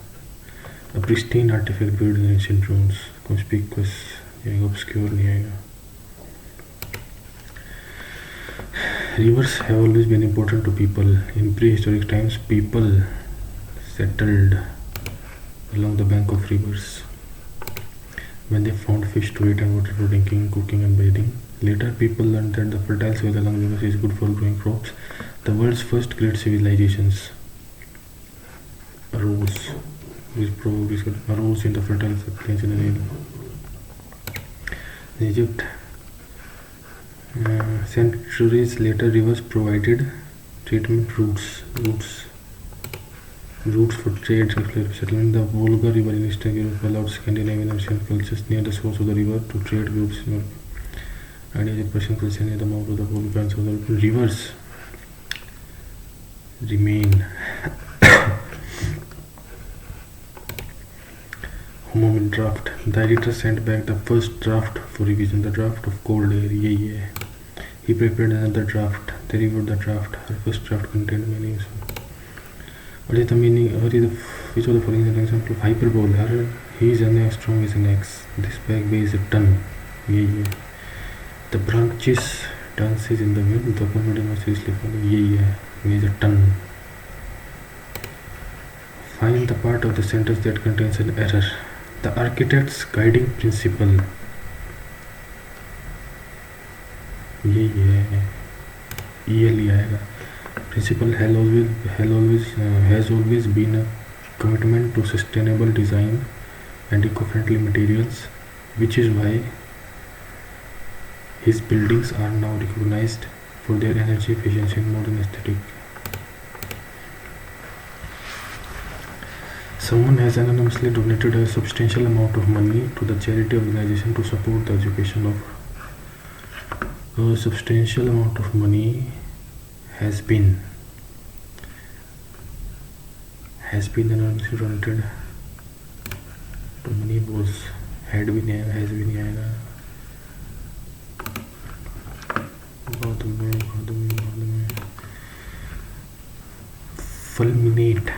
A pristine artifact buried in ancient ruins. Conspicuous आएगा, obscure नहीं आएगा. Rivers have always been important to people. In prehistoric times, people settled along the bank of rivers when they found fish to eat and water for drinking, cooking and bathing. Later, people learned that the fertile soil along rivers is good for growing crops. The world's first great civilizations arose in the fertile plains in Egypt. Centuries later, rivers provided treatment routes for trade and settlement. The Volga River in Eastern Europe allowed Scandinavian and Russian cultures near the source of the river to trade goods. And the Persian culture near the mouth of the Volga and southern rivers remain moment draft. The editor sent back the first draft for revision. The draft of cold air. यही है. He prepared another draft. They reviewed the draft. Her first draft contained meanings. What is the meaning? Which of the following is an example of hyperbole? He is an X, strong is an X. This bag weighs a ton. यही है. The branches dances in the wind. The comedy must is like यही है. Weighs a ton. Find the part of the sentence that contains an error. The architect's guiding principle. यही है. EL आएगा. Principle has always been a commitment to sustainable design and eco-friendly materials, which is why his buildings are now recognized for their energy efficiency and modern aesthetic. Someone has anonymously donated a substantial amount of money to the charity organization to support the education of. A substantial amount of money has been anonymously donated. तो money was had भी नहीं आएगा, has भी नहीं आएगा. बाद में fulminate.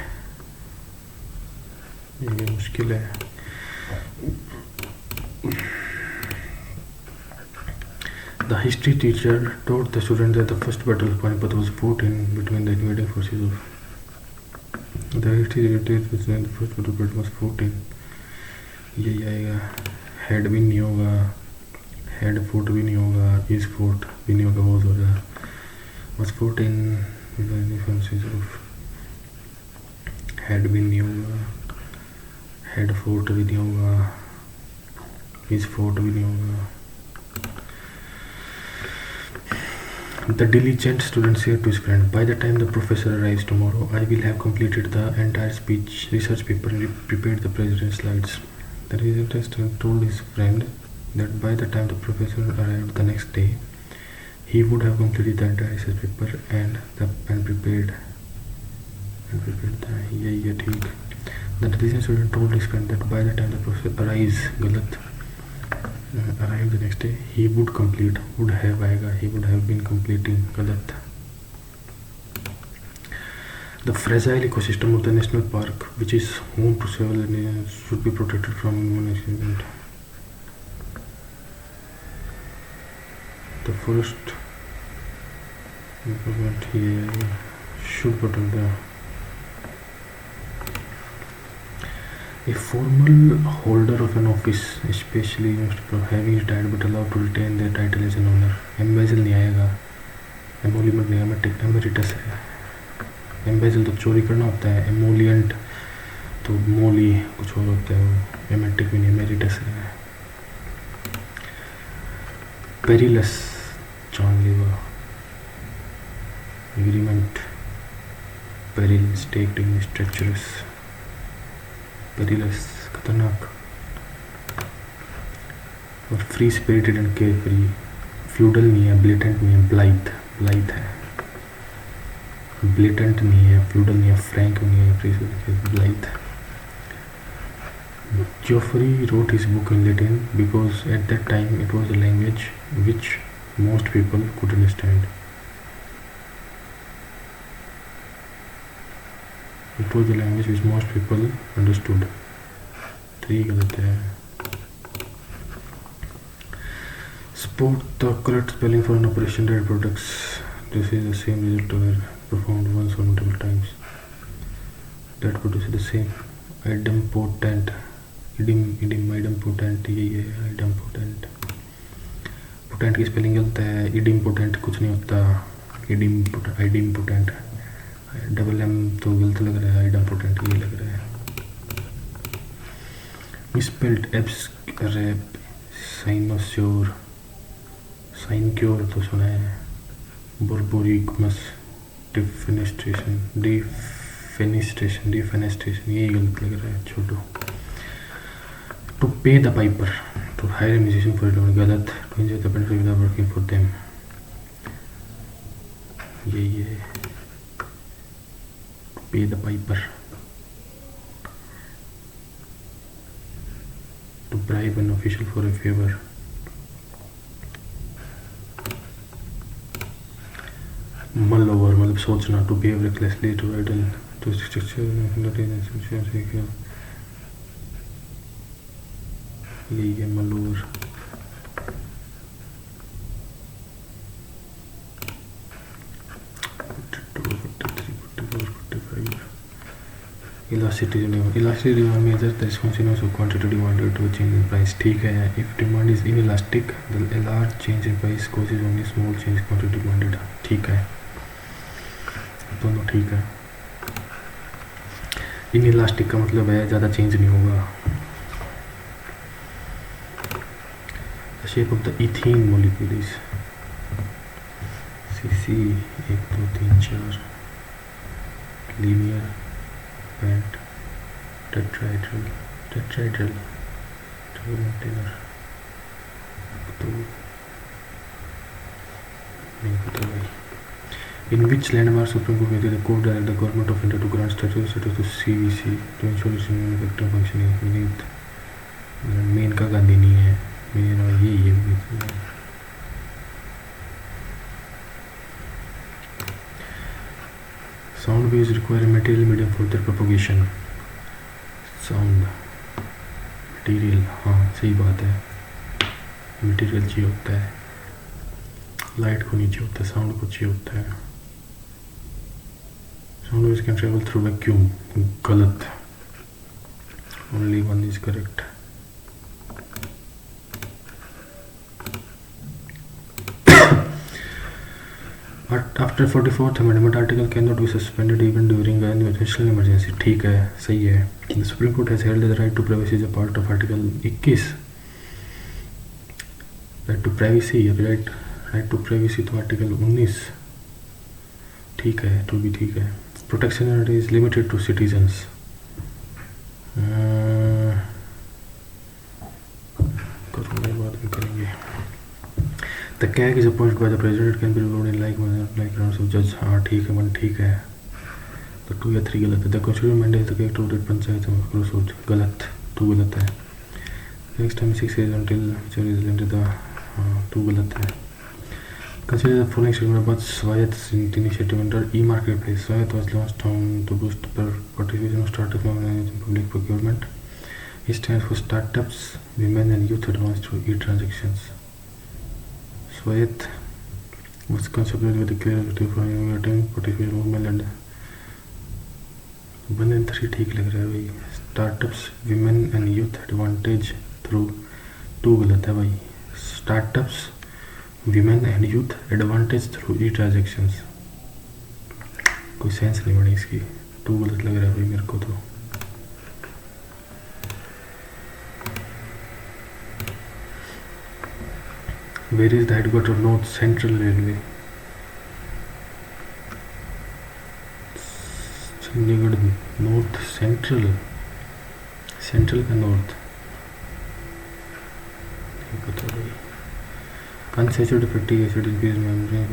ये मुश्किल है. The history teacher taught the students that the first battle of Panipat was fought between the invading forces of. The history teacher that the first battle was fought in. यही आएगा. Had भी नहीं होगा, had fought भी नहीं होगा, is fought भी नहीं होगा, was होगा. Was fought in the invading forces of. Had भी नहीं होगा, had fought भी नहीं होगा, is fought भी नहीं होगा. The diligent student said to his friend, "By the time the professor arrives tomorrow, I will have completed the entire research paper and prepared the president's slides." The diligent student told his friend that by the time the professor arrived the next day, he would have completed the entire research paper and prepared the. ये ठीक. The diligent student told his friend that by the time the professor arrives, arrived the next day, he would have been completing galat. The fragile ecosystem of the national park, which is home to several animals, should be protected from invasion. The forest should protect the. A formal holder of an office, especially having retired but allowed to retain their title as an owner. Embezzle नहीं आएगा, emolument नहीं आएगा, emeritus है. Embezzle तो चोरी करना होता है, emollient तो मोली कुछ और होता है, वो emeritus भी नहीं, emeritus है. Perilous जानलेवा, agreement, peril, staked in, treacherous. Perilous, खतरनाक. और free spirited and care free. Feudal नहीं है, ब्लेटेंट नहीं है, ब्लाइथ है. ब्लेटेंट नहीं है, फ्यूडल नहीं है, फ्रैंक नहीं है, free spirited, blithe. Geoffrey wrote his book in Latin because at that time it was a language which most people could understand. It was the language which most people understood. 3 गलत है. Spot the correct spelling for an operation that products. This is the same result where performed once or multiple times. That produces the same. Idempotent. Idempotent यही है. Idempotent. Potent की spelling गलत है. Idempotent कुछ नहीं होता. Idempotent. डबल एम तो गलत लग रहा है, आइडम्पोटेंट ये लग रहा है. मिसपेल्ड एब्स रैप साइनोस्योर, साइनक्योर तो सुना है. बोरबोरिगमस डिफेनेस्ट्रेशन ये गलत लग रहा है. छोटो. To pay the piper, to hire a musician for it, गलत. To enjoy the benefit without working for them, यही है. Pay the piper. bribe an official for a favor. mull over मतलब सोचना, to behave recklessly, to idle, to structure यही है mull over. Elasticity measures the responsiveness of quantity demanded to a change in price. ठीक है, if demand is inelastic, the large change in price causes only small change in quantity demanded. ठीक है, दोनों ठीक है. inelastic का मतलब है ज़्यादा चेंज नहीं होगा. The shape of the ethene molecule is CC 1 2 3 4 linear band tetrahedral container. तो नहीं पता भाई. In which landmark Supreme Court made the court direct the government of India to grant status to CVC to ensure its effective functioning beneath. Main का गांधी नहीं है, main ये Sound waves require a material medium for their propagation. Sound material, हाँ सही बात है. Material चाहिए होता है, लाइट को नीचे होता है, साउंड को चाहिए होता है. Sound waves can travel through vacuum. गलत. Only one is correct. After 44th Amendment, article cannot be suspended even during an national emergency. ठीक है, सही है. The Supreme Court has held that the right to privacy is a part of article 21. Right to privacy, right to privacy तो article 19. ठीक है, तो भी ठीक है. Protection is limited to citizens. करूँगा, बाद में करेंगे. The CAG is appointed by the president. It can be ruled in like rounds of judge. हाँ ठीक है, मन ठीक है. तो 2 या 3 गलत है. The constitutional mandate is the CAG to audit panchayat and crossroads. गलत. 2 गलत है. Next time 6 years until which is limited. 2 गलत है. Consider the following statement about Swayat's initiative under e-marketplace. Swayat was launched to boost participation of startups in public procurement. It stands for Startups, Women and Youth Advanced through e-Transactions. Swayat was conceived with a clear objective for innovating participation movement and 1 and 3 ठीक लग रहा है भाई. Startups, Women and Youth Advantage through 2 गलत है भाई. Startups, Women and Youth Advantage through e-Transactions. कोई sense नहीं बनी इसकी. 2 गलत लग रहा है भाई मेरे को तो. Where is the headquarters of North Central Railway? Chandigarh. North Central. Central का North. नहीं पता भाई. Unsaturated fatty acid increase memory.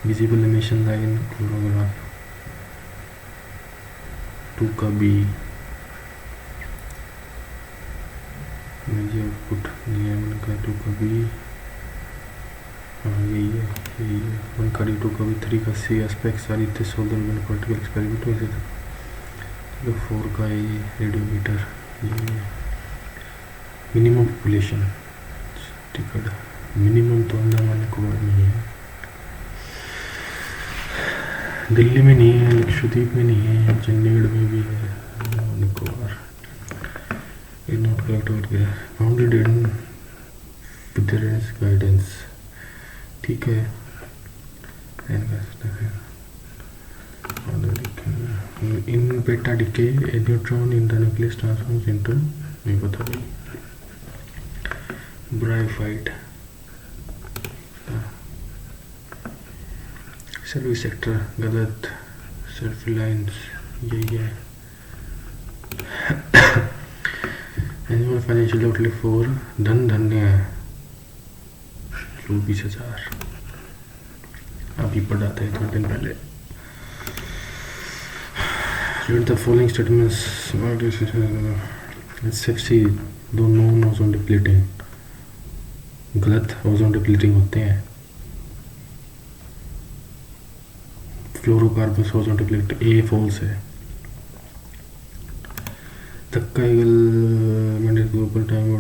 Visible emission line chronograph. 2 का B मुझे आउटपुट नियम का 2 का B. हाँ यही है. 1 का D, 2 का B, 3 का C एस्पेक्ट सारी थे सोलर विंड पार्टिकल एक्सपेरिमेंट वैसे तो 4 का ये रेडियोमीटर. ये मिनिमम पॉपुलेशन टिकट. मिनिमम तो अंडमान निकोबार में ही है, दिल्ली में नहीं है, लक्षद्वीप में नहीं है, चंडीगढ़ में भी है, निकोबार. ये नोट करेक्ट हो गया. Founded in with guidance. ठीक है. इन बेटा decay A neutron in the nucleus transforms into. नहीं पता भाई. ब्राइफाइट. सर्विस सेक्टर गलत. सेल्फ रिलायंस यही है. एनुअल फाइनेंशियल आउटलुक फॉर धन धन्य 24,000. अब अभी पढ़ा था थोड़े दिन पहले। Read the following statements. SFC दो नॉन ओजोन डिप्लीटिंग, गलत ओजोन डिप्लीटिंग होते हैं। फ्लोरोकार्बन ओजोन डिप्लीट, ए फॉल्स है। ग्लोबल टाइम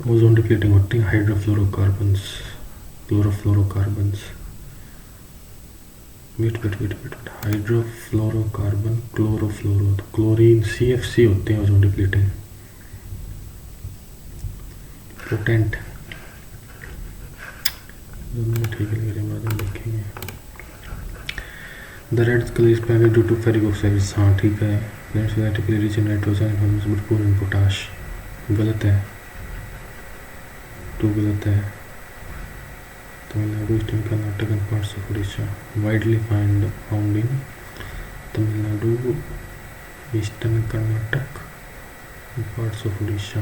ओजोन डिप्लीटिंग होती हैं हाइड्रोफ्लोरोकार्बन्स, क्लोरोफ्लोरोकार्बन्स। वेट हाइड्रोफ्लोरोकार्बन, क्लोरोफ्लोरो, तो क्लोरीन CFC होते हैं ओजोन डिप्लीटिंग। पोटेंट दोनों ठीक लग रहे हैं, बाद में देखेंगे। The red colour is primary due to ferric oxides, हाँ ठीक है। रिच इन नाइट्रोजन, भरपूर इन पोटाश, गलत है, 2 गलत है। Tamil Nadu, eastern Karnataka and parts of Orissa, widely found in Tamil Nadu, eastern Karnataka and parts of Orissa,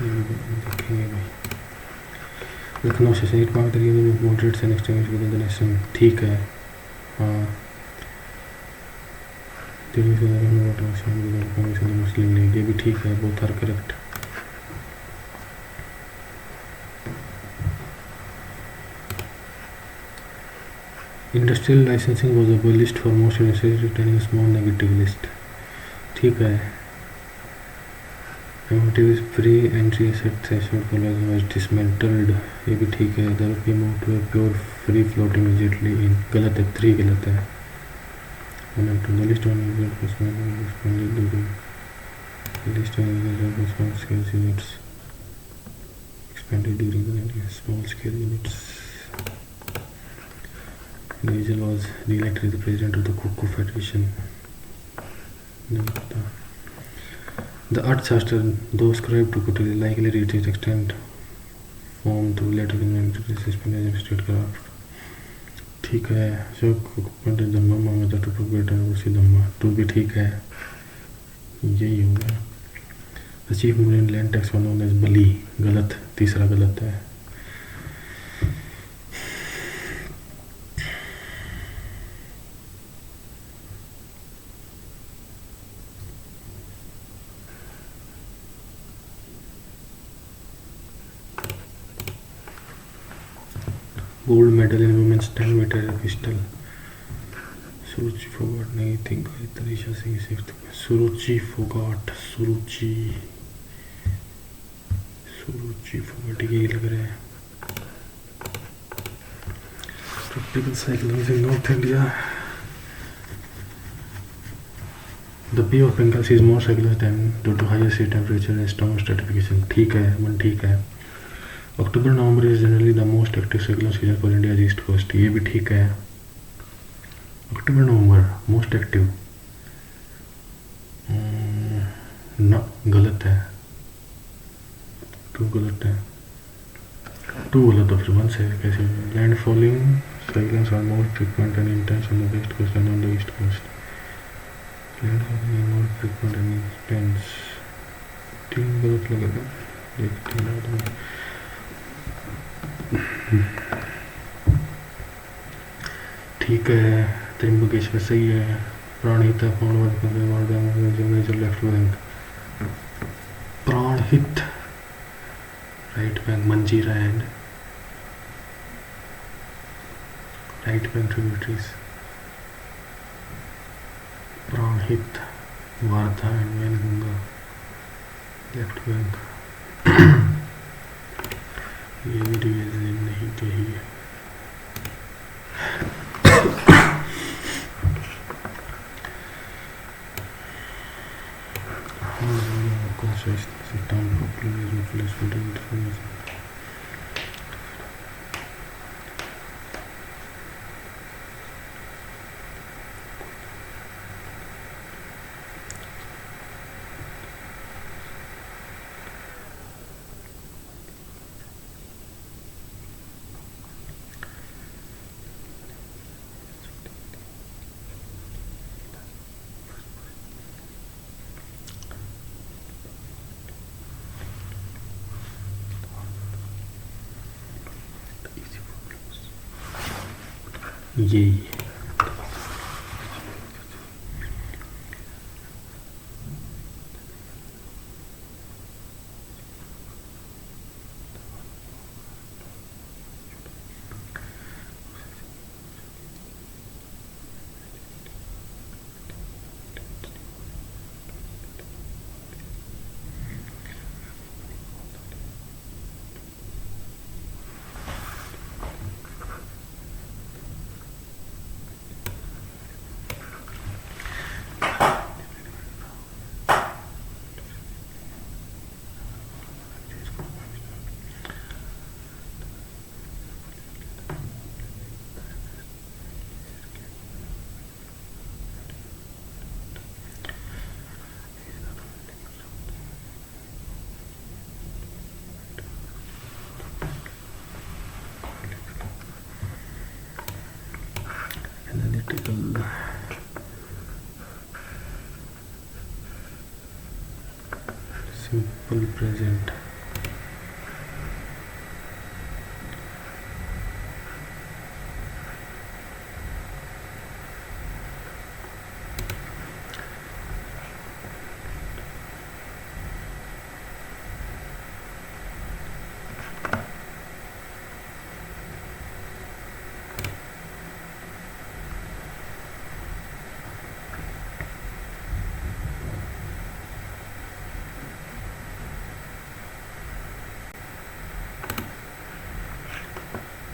देखेंगे भाई। लखनऊ से सही मार्क तरीके मॉडरेट से एक्सटिंग्विश विद द नेशन, ठीक है, हाँ। दिल्ली से मुस्लिम लीग, ये भी ठीक है, both are correct. Industrial licensing was abolished for most industries retaining small negative list, ठीक है। Emotive is pre entry asset threshold for was dismantled, ये भी ठीक है। The rupee move to a pure free float immediately in, गलत है, 3 गलत है। The list on list on scale units expanded during the small scale units. Individual was re-elected as the president of the Cocoa Federation. The Arthshastra, though ascribed to Kutu, likely reached its extent form through later convention to suspend state craft. ठीक है, जो पंडित धम्मा मांगा to prophet उसी धम्मा, to भी ठीक है, यही होगा। अचीव मूल्यन लैंड टैक्स वन एज बली, गलत, तीसरा गलत है। Gold medal in women's 10 metre pistol, Suruchi Phogat, नहीं थिंक तरीशा सिंह सिर्फ सुरुचि फोगाट, सुरुचि फोगाट, यही लग रहा है। Tropical cyclones in north India, the bay of Bengal sea is more cyclones than due to higher sea temperature and strong stratification, ठीक है, मन ठीक है। October November is generally the most active cyclone season for India east coast, ये भी ठीक है। October नवंबर most active, न गलत है, 2 गलत है, 2 गलत तो फिर 1 से कैसे। Land falling cyclones are more frequent and intense on the west coast and on the east coast, land falling more frequent and intense, 3 गलत लगेगा, देखते हैं। ठीक है, त्रिम्बकेश्वर सही है। Pranhita left bank, Pranhita right bank, Manjira and right bank tributaries, Pranhita, Wardha and Wainganga left bank, ये भी डिवीजन नहीं कही है। यही analytical simple present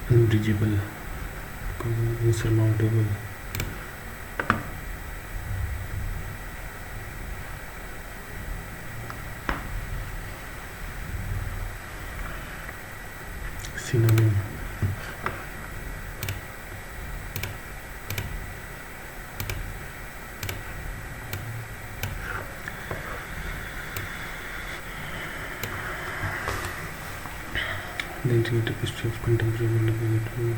unbridgeable insurmountable synonym the integrated history of contemporary Numerical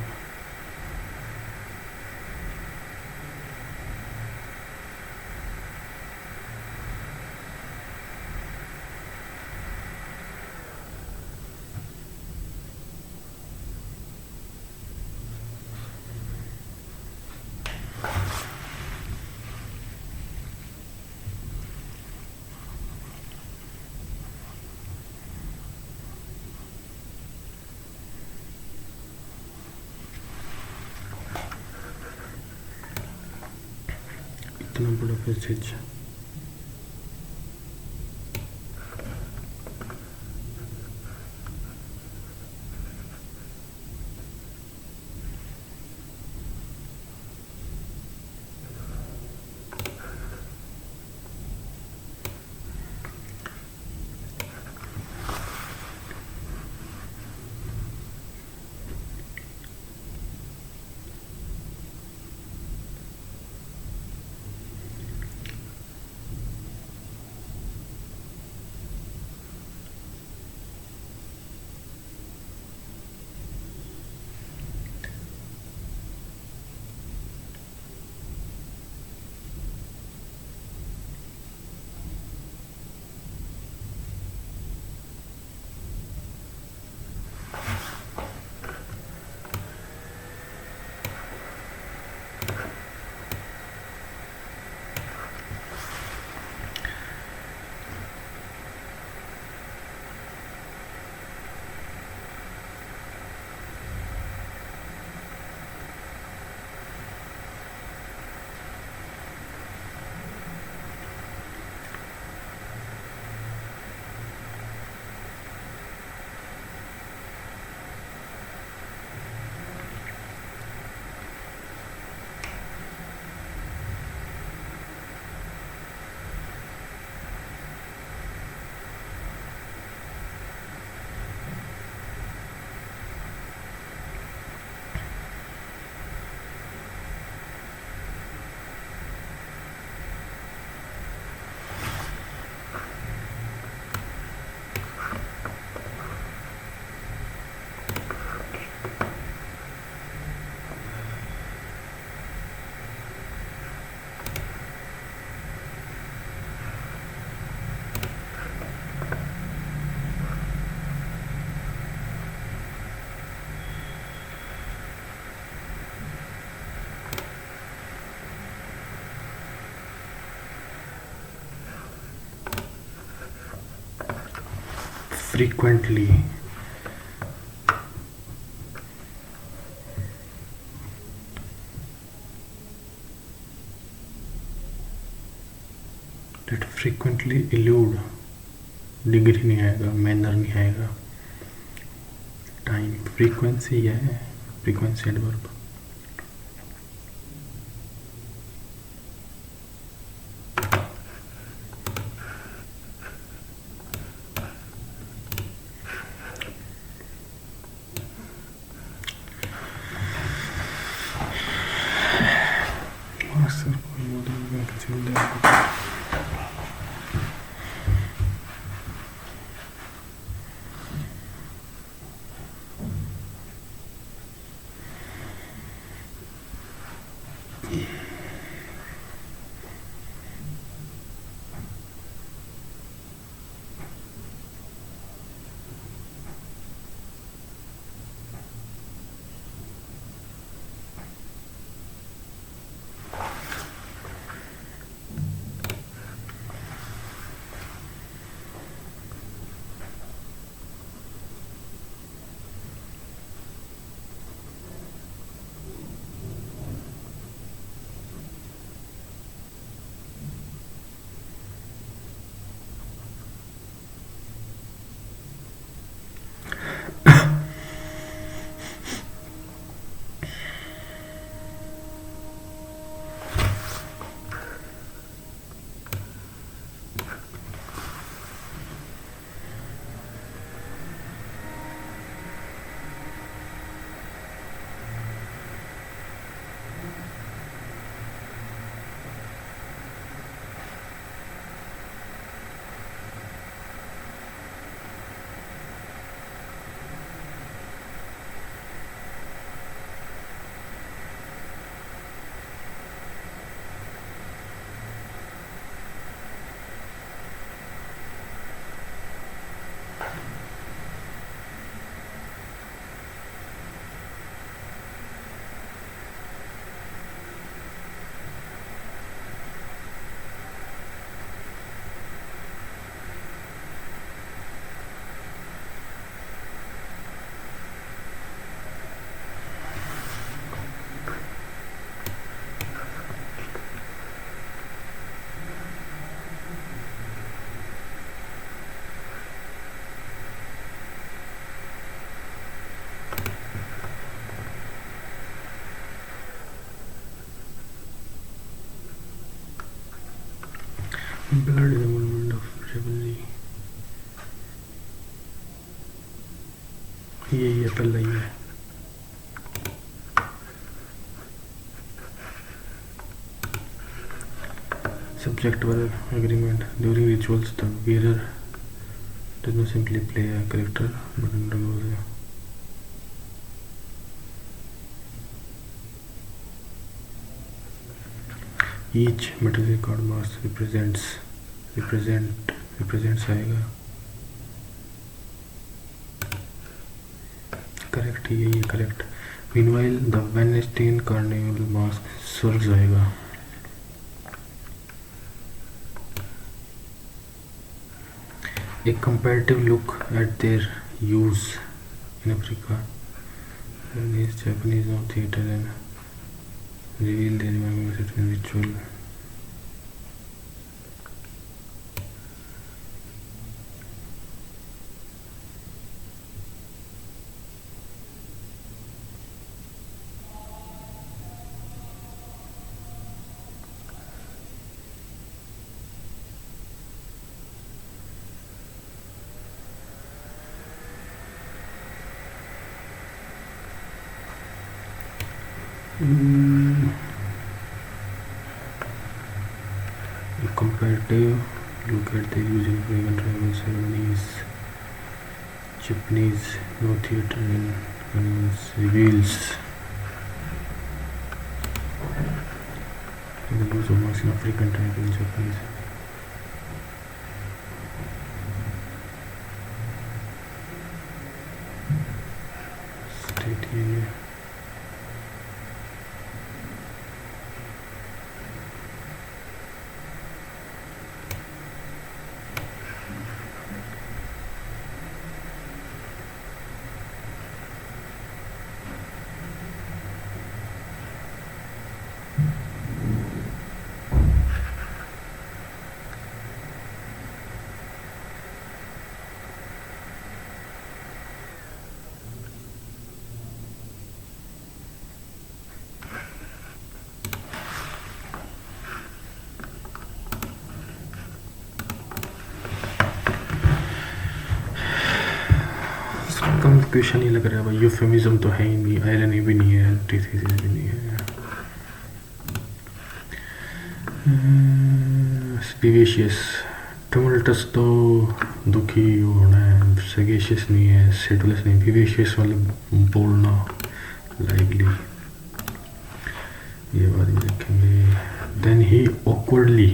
इतना बड़ा passage frequently. That frequently elude, degree नहीं आएगा, मैनर नहीं आएगा, टाइम फ्रीक्वेंसी है, frequency adverb. Blood is a movement of revelry. ये पहला ही है. Subject verb agreement. During rituals, the wearer does not simply play a character, but undergoes a each metallic card mask represents आएगा. Correct, यही है correct. Meanwhile, the Venetian carnival mask serves आएगा. A comparative look at their use in Africa, Japanese of theatre and reveal their memories in ritual. Comparative look at the use of African tribal ceremonies. Japanese no theatre in animals reveals the use of masks in African tribal Japanese. State here. Question ही लग रहा है भाई, euphemism तो है ही नहीं, irony भी नहीं है, एंटीथेसिस भी नहीं है। विवेशियस, टमल्टस तो दुखी होना है, सगेशियस नहीं है, सेटलेस नहीं, विवेशियस मतलब बोलना, लाइवली, ये बात भी देखेंगे। Then he awkwardly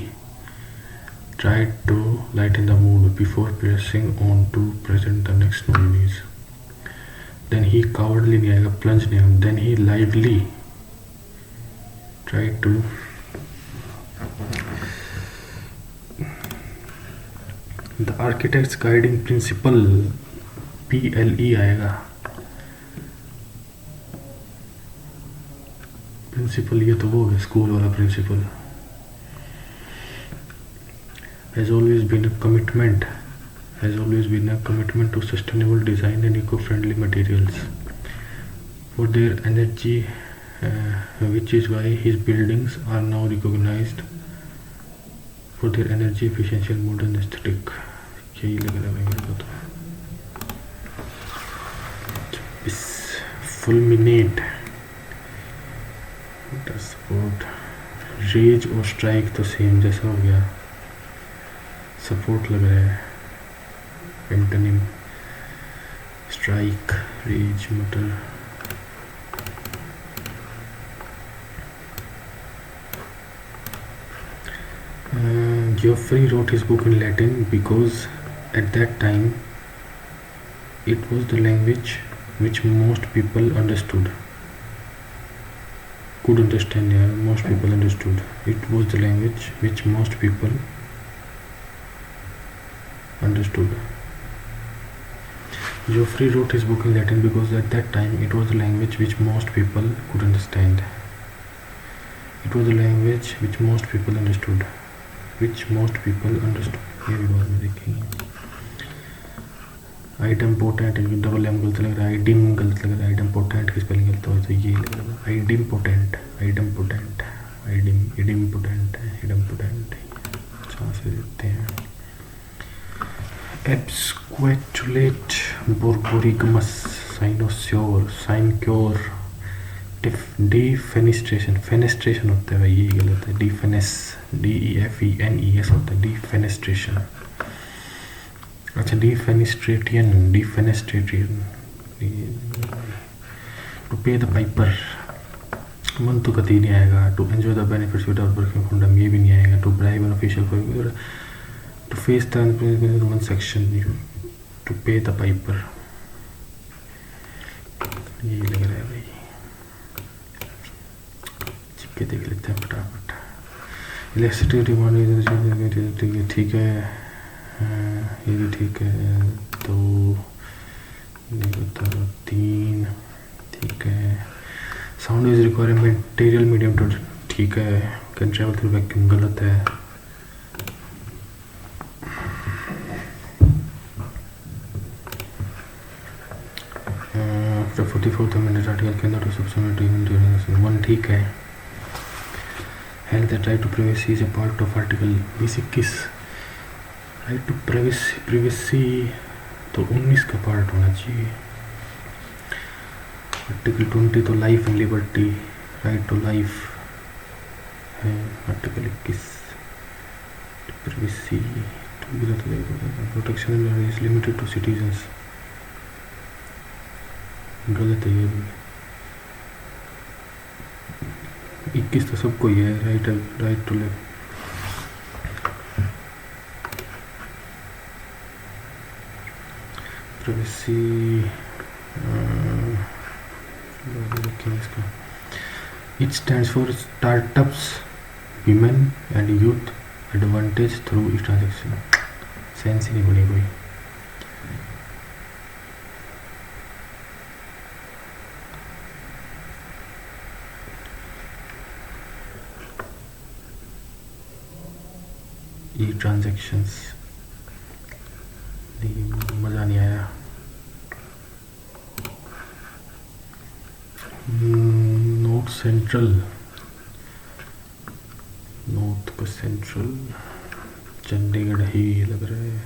tried to lighten the mood before pressing on to present the next nominees. Then he cowardly नहीं आएगा, plunge नहीं आएगा। Then he lively tried to the architect's guiding principle, PLE आएगा। Principal ये तो वो है school वाला principal. has always been a commitment to sustainable design and eco-friendly materials for their energy, which is why his buildings are now recognized for their energy efficiency and modern aesthetic। यही लग रहा है मेरे को तो। fulminate support, raise और strike तो same जैसा हो गया, सपोर्ट लग रहा है, एंटोनिम स्ट्राइक, रेज, मटर। Geoffrey wrote his book in Latin because at that time it was the language which most people understood. Could understand, yeah, most people understood. It was the language which most people understood. Geoffrey wrote his book in Latin because at that time it was the language which most people could understand. It was the language which most people understood. Which most people understood. ये भी बाद में देखेंगे। Item potent, double M गलत लग रहा है, आइडिम गलत लग रहा है, आइटम पोटेंट की स्पेलिंग गलत हो तो ये लग रहा है idempotent, idempotent, idem, idempotent, idempotent. Chance देते हैं। एब्सक्वेचुलेट बोरबोरिगमस साइनोस्योर, साइनक्योर, डिफेनिस्ट्रेशन, फेनेस्ट्रेशन होता है भाई, ये गलत है, डिफेनेस, DEFENES होता है, डिफेनेस्ट्रेशन। अच्छा, defenestration, to pay the piper, मन तो कतई नहीं आएगा। To enjoy the benefits without working from, ये भी नहीं आएगा। To bribe an official for, to face the one section, to pay the piper, यही लग रहा है भाई। चिपके देख लेते हैं फटाफट। इलेक्ट्रिसिटी डिमांड, ठीक है, ये भी ठीक है। तो 3 ठीक है। Sound is required material medium to, ठीक है। कैन ट्रेवल थ्रू वैक्यूम, गलत है। After 44th amendment article cannot be subsumed even during 1, ठीक है। Held that right to privacy is a part of article 20, right to privacy तो 19 का part होना चाहिए। आर्टिकल 20 तो life and liberty, right to life है। Article 21 privacy, protection is limited to citizens, गलत है ये भी। 21 तो सबको ही है, राइट टू लिव। प्राइवेसी इसका, it stands for startups, women and youth advantage through e transaction. Sense ही नहीं बनी कोई। ई ट्रांजेक्शंस, मज़ा नहीं आया। नॉर्थ सेंट्रल, नॉर्थ का सेंट्रल चंडीगढ़ ही लग रहा है।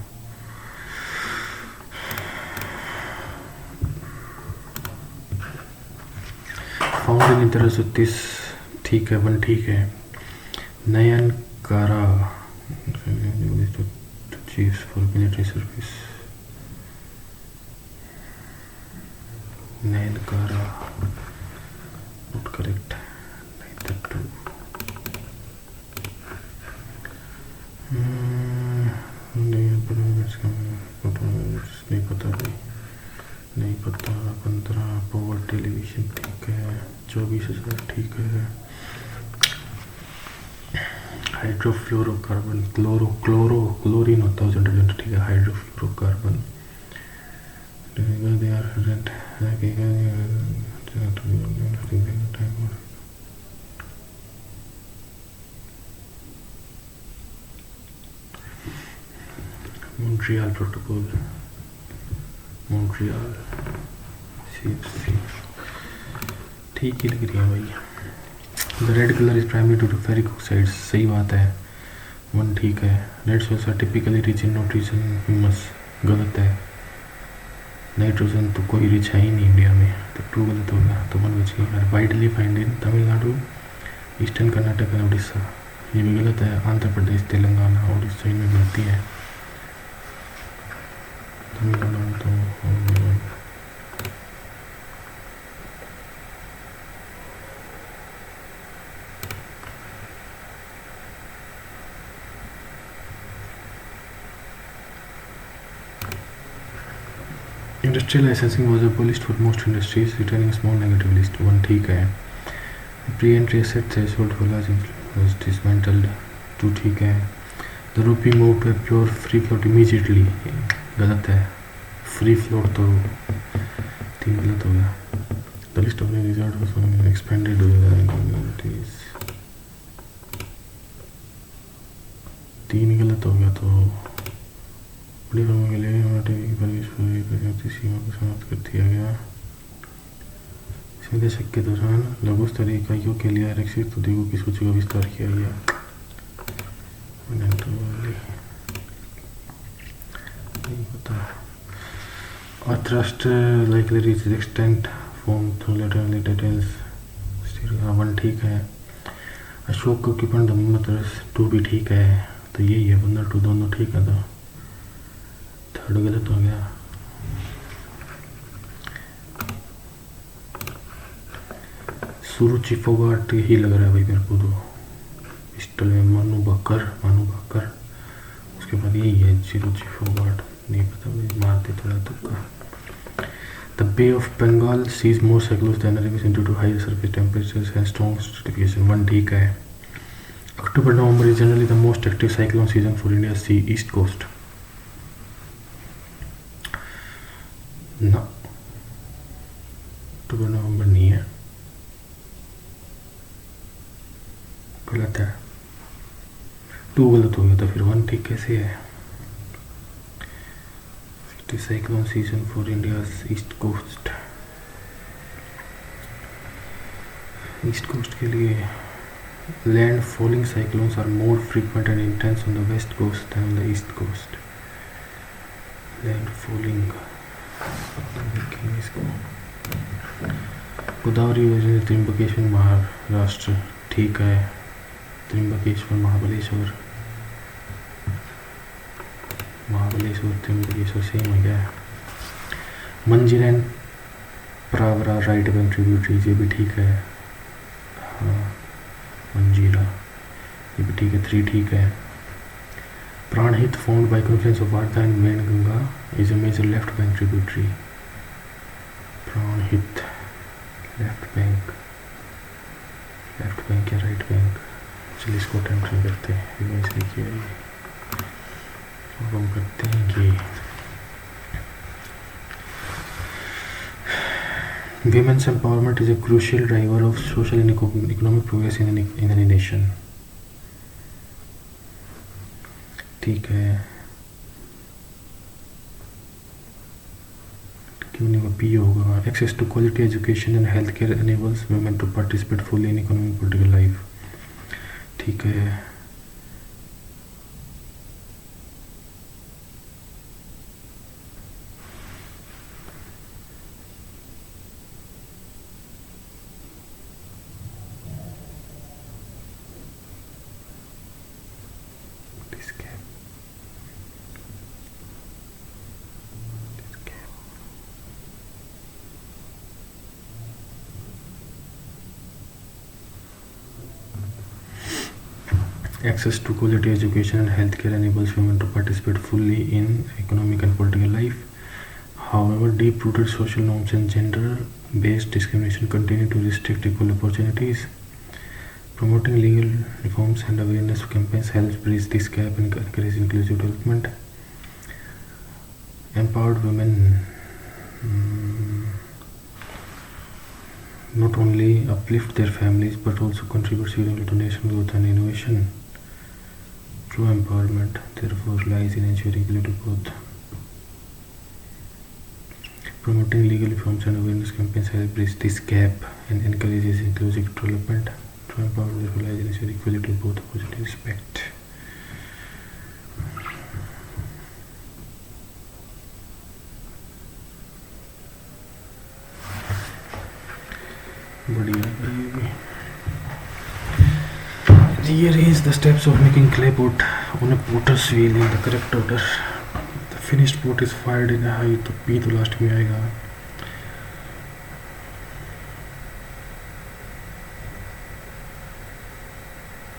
फाउंड इन इंटरस ठीक है, 1 ठीक है। नयनकारा चीज फॉर मिलिट्री सर्विस, नयनकारा नॉट करेक्ट, नहीं पता भाई, नहीं पता। 15 पावर टेलीविजन ठीक है, 24,000 ठीक है। हाइड्रोफ्लोरोकार्बन, क्लोरीन होता है जनरेटर, ठीक है। Hydrofluorocarbon they are Montreal protocol, Montreal CFC ठीक ही लग रही है भाई। The red colour is primary to ferric oxide, सही बात है, 1 ठीक है। Red soils are typically rich in nitrogen humus, गलत है। नाइट्रोजन तो कोई रिच है ही नहीं इंडिया में, तो 2 गलत होगा, तो 1 बच गई। Widely find in Tamil Nadu, eastern Karnataka and Orissa, ये भी गलत है। आंध्र प्रदेश, तेलंगाना, उड़ीसा इनमें मिलती है। तमिलनाडु तो industrial licensing was abolished for most industries, retaining a small negative list, 1 ठीक है। Pre entry asset threshold for large was dismantled, 2 ठीक है। The rupee move to pure free float immediately, गलत है। फ्री फ्लोट तो 3 गलत हो गया। The list of resort expanded हो गया, 3 गलत हो गया। तो बड़ी फर्मों के लिए सीमा को समाप्त कर दिया गया। इसमें दशक के दौरान लघु स्तरीय इकाइयों के लिए आरक्षित उद्योगों की सूची का विस्तार किया गया। नहीं पता। Arthashastra likely extant form through later details, 1 ठीक है। अशोक को किपन दमोदर्स, 2 भी ठीक है। तो यही है 15 2 दोनों ठीक है, तो 3rd गलत हो गया। सुरुचि फोगाट ही लग रहा है भाई मेरे को, तो पिस्टल में मानू बकर, उसके बाद यही है सुरुचि फोगाट, नहीं पता भाई, मारते थोड़ा तुक्का। The bay of Bengal sees more cyclones than other region due to higher surface temperatures and strong stratification, 1 ठीक है। October November is generally the most active cyclone season for India sea east coast, ना October नवंबर नहीं है, गलत है। 2 गलत हो गया, तो फिर 1 ठीक कैसे है। Cyclone season for India east coast, east coast के लिए land falling cyclones are more frequent and intense on the west coast and on the east coast. Land falling, इसको गोदावरी योजना, त्रिम्बकेश्वर महाराष्ट्र ठीक है। त्रिम्बकेश्वर महाबलेश्वर, त्रिम्बकेश्वर सेम हो गया है। मंजिल and Pravara right bank tributaries, ये भी ठीक है। हाँ मंजीरा, ये भी ठीक है, 3 ठीक है। Pranhita found by confluence of Wardha and Wainganga is a major left bank tributary. Pranhita left bank या राइट बैंक, चलिए इसको अटेम्प्ट नहीं करते हैं, रिवाइज नहीं किया ये। अब हम करते हैं कि women's empowerment is a crucial driver of social and economic progress in any nation, ठीक है। क्यों नहीं वो पी होगा। Access to quality education and health care enables women to participate fully in economic political life, ठीक है। Access to quality education and healthcare enables women to participate fully in economic and political life. However, deep-rooted social norms and gender-based discrimination continue to restrict equal opportunities. Promoting legal reforms and awareness campaigns helps bridge this gap and encourage inclusive development. Empowered women not only uplift their families but also contribute significantly to national growth and innovation. True empowerment, therefore, lies in ensuring equitable growth. Promoting legal reforms and awareness campaigns help bridge this gap and encourages inclusive development. True empowerment, therefore, lies in ensuring equality of both opportunity respect. Rearrange the steps of making clay pot on a potter's wheel in the correct order. The finished pot is fired in a high, तो P तो last में आएगा.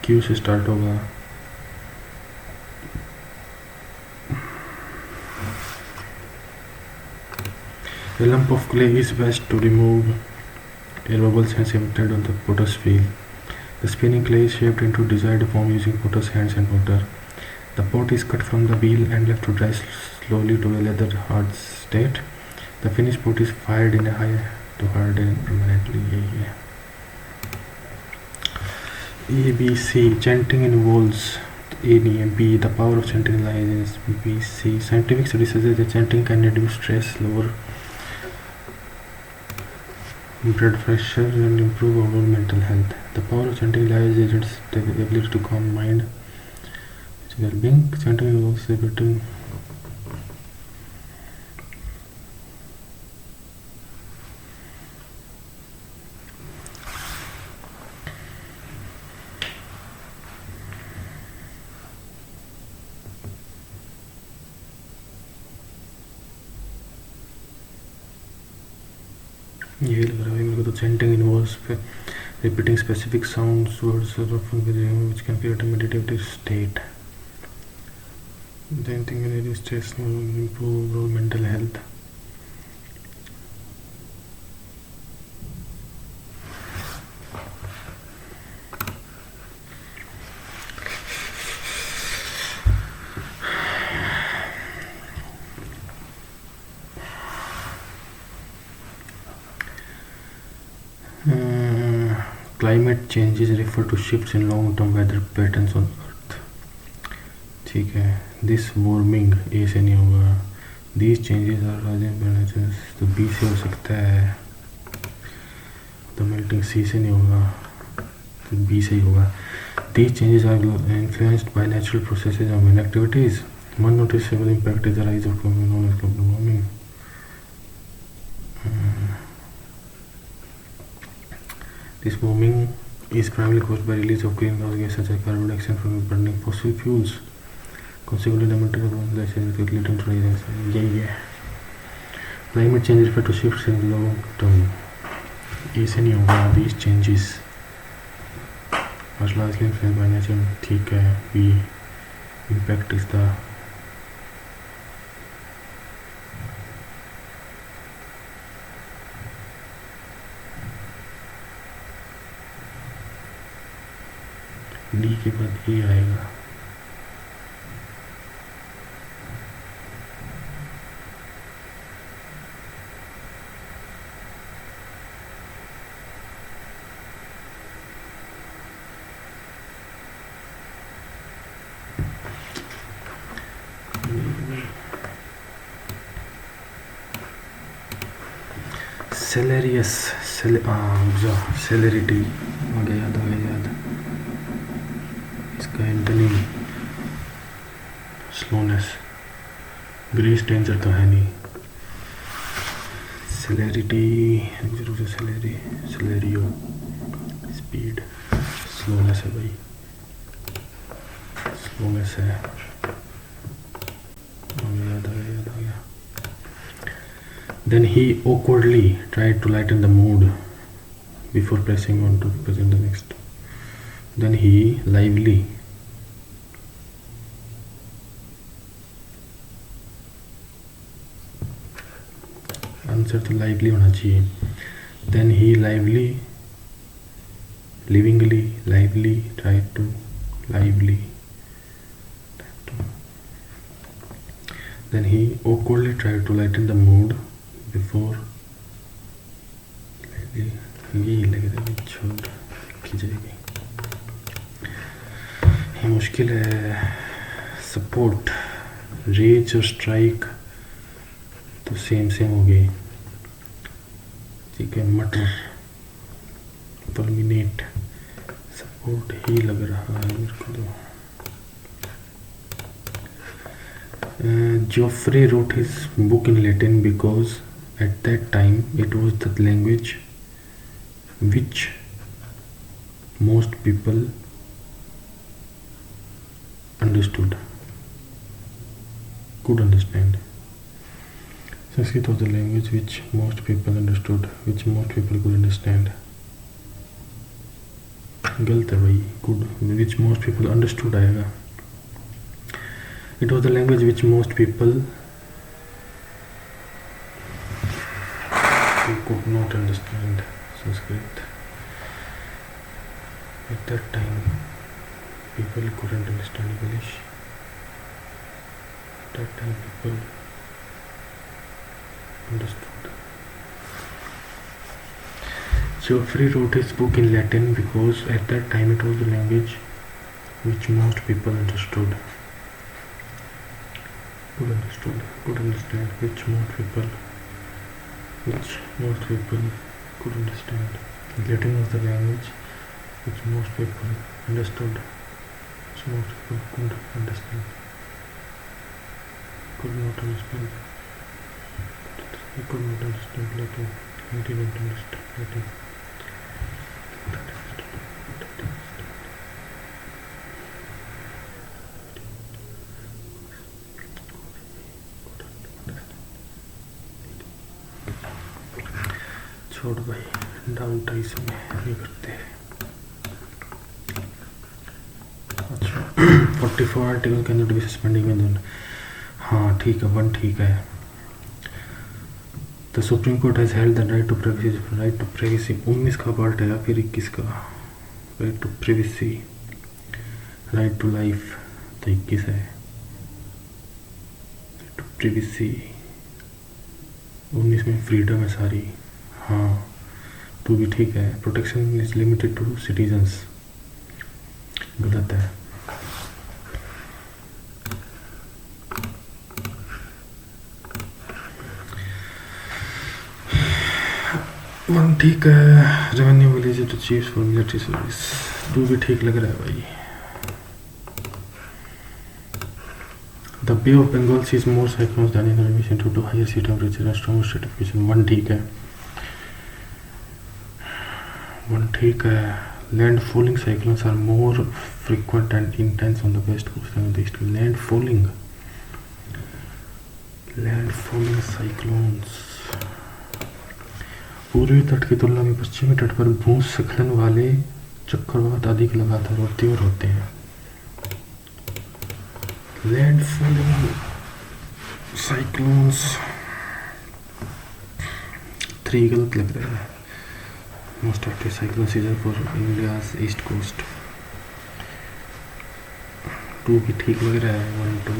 Q से start होगा. A lump of clay is best to remove air bubbles and cemented on the potter's wheel. The spinning clay is shaped into desired form using potter's hands and water. The pot is cut from the wheel and left to dry slowly to a leather hard state. The finished pot is fired in a high to harden permanently. A, B, C. Chanting involves A, D, and B. The power of chanting lies in B, C. Scientific studies suggest that chanting can reduce stress, lower blood pressure, and improve overall mental health. The power of chanting lies in its ability to calm mind. Well-being. Chanting involves repeating ये लग रहा है मेरे को. तो chanting involves repeating specific sounds, words, or often which can create a meditative state. Chanting can reduce stress and improve overall mental health. Climate changes refer to shifts in long-term weather patterns on Earth. ठीक है. This warming A से नहीं होगा. These changes are rising, तो B से हो सकता है. The melting C से नहीं होगा, तो B से ही होगा. These changes are influenced by natural processes and human activities. One noticeable impact is the rise of known as global warming. This warming is primarily caused by release of greenhouse gases such as carbon dioxide from burning fossil fuels. Consequently, the temperature of the earth is leading to rise. Climate change refers to shifts in long term. ऐसे नहीं होगा. These changes are largely influenced by nature. ठीक है. B. Impact is the D के बाद E आएगा. Celerious, celerity आ गया याद. इसका एंटोनिम स्लोनेस. ग्रेस डेंजर तो है नहीं. सेलेरिटी, सेलेरियो स्पीड. स्लोनेस है भाई, स्लोनेस है. याद आ गया. Then he awkwardly tried to lighten the mood before pressing on to present the next. Then he lively answer तो लाइवली होना चाहिए. Then he livingly tried to then he awkwardly tried to lighten the mood before ये लग रहा है छोड़ लिखी जाएगी. ये मुश्किल है. सपोर्ट, रेज और स्ट्राइक तो सेम हो गए. ठीक है. मटर, फुलमिनेट, सपोर्ट ही लग रहा है मेरे को तो. Geoffrey wrote his book in Latin because at that time it was the language which most people understood, could understand. Sanskrit was the language which most people understood, which most people could understand. गलत है भाई. could, which most people understood आएगा. It was the language which most people could not understand. Sanskrit. At that time, people couldn't understand English. At that time, people understood. Geoffrey wrote his book in Latin because at that time it was the language which most people understood. Could understand, which most people could understand. Latin was the language which most people understood, which most people could understand. Could not understand. He could not understand Latin. He didn't understand Latin. छोड़ भाई, doubt है इसमें नहीं करते. अच्छा. 44 article can not be suspending with. हाँ ठीक है. 1 ठीक है. The Supreme Court has held the right to privacy. 19 का पार्ट है या फिर 21 का. Right to privacy, right to life तो 21 है. टू प्राइवेसी 19 में फ्रीडम है सारी. हाँ तो भी ठीक है. Protection is limited to citizens. गलत है. वन ठीक है. Revenue village to chief for military service. Two भी ठीक लग रहा है भाई. The bay of Bengal sees more cyclones than in relation to higher sea temperature and stronger stratification. 1 ठीक है. 1 ठीक है. Land falling cyclones are more frequent and intense on the west coast and the east. Land falling cyclones पूर्वी तट की तुलना में पश्चिमी तट पर भूस्खलन वाले चक्रवात अधिक लगातार और तीव्र होते हैं. लैंड फॉलिंग साइक्लोन्स 3 गलत लग रहा है. Most active cyclone season for India's east coast. 2 भी ठीक लग रहा है. 1 2.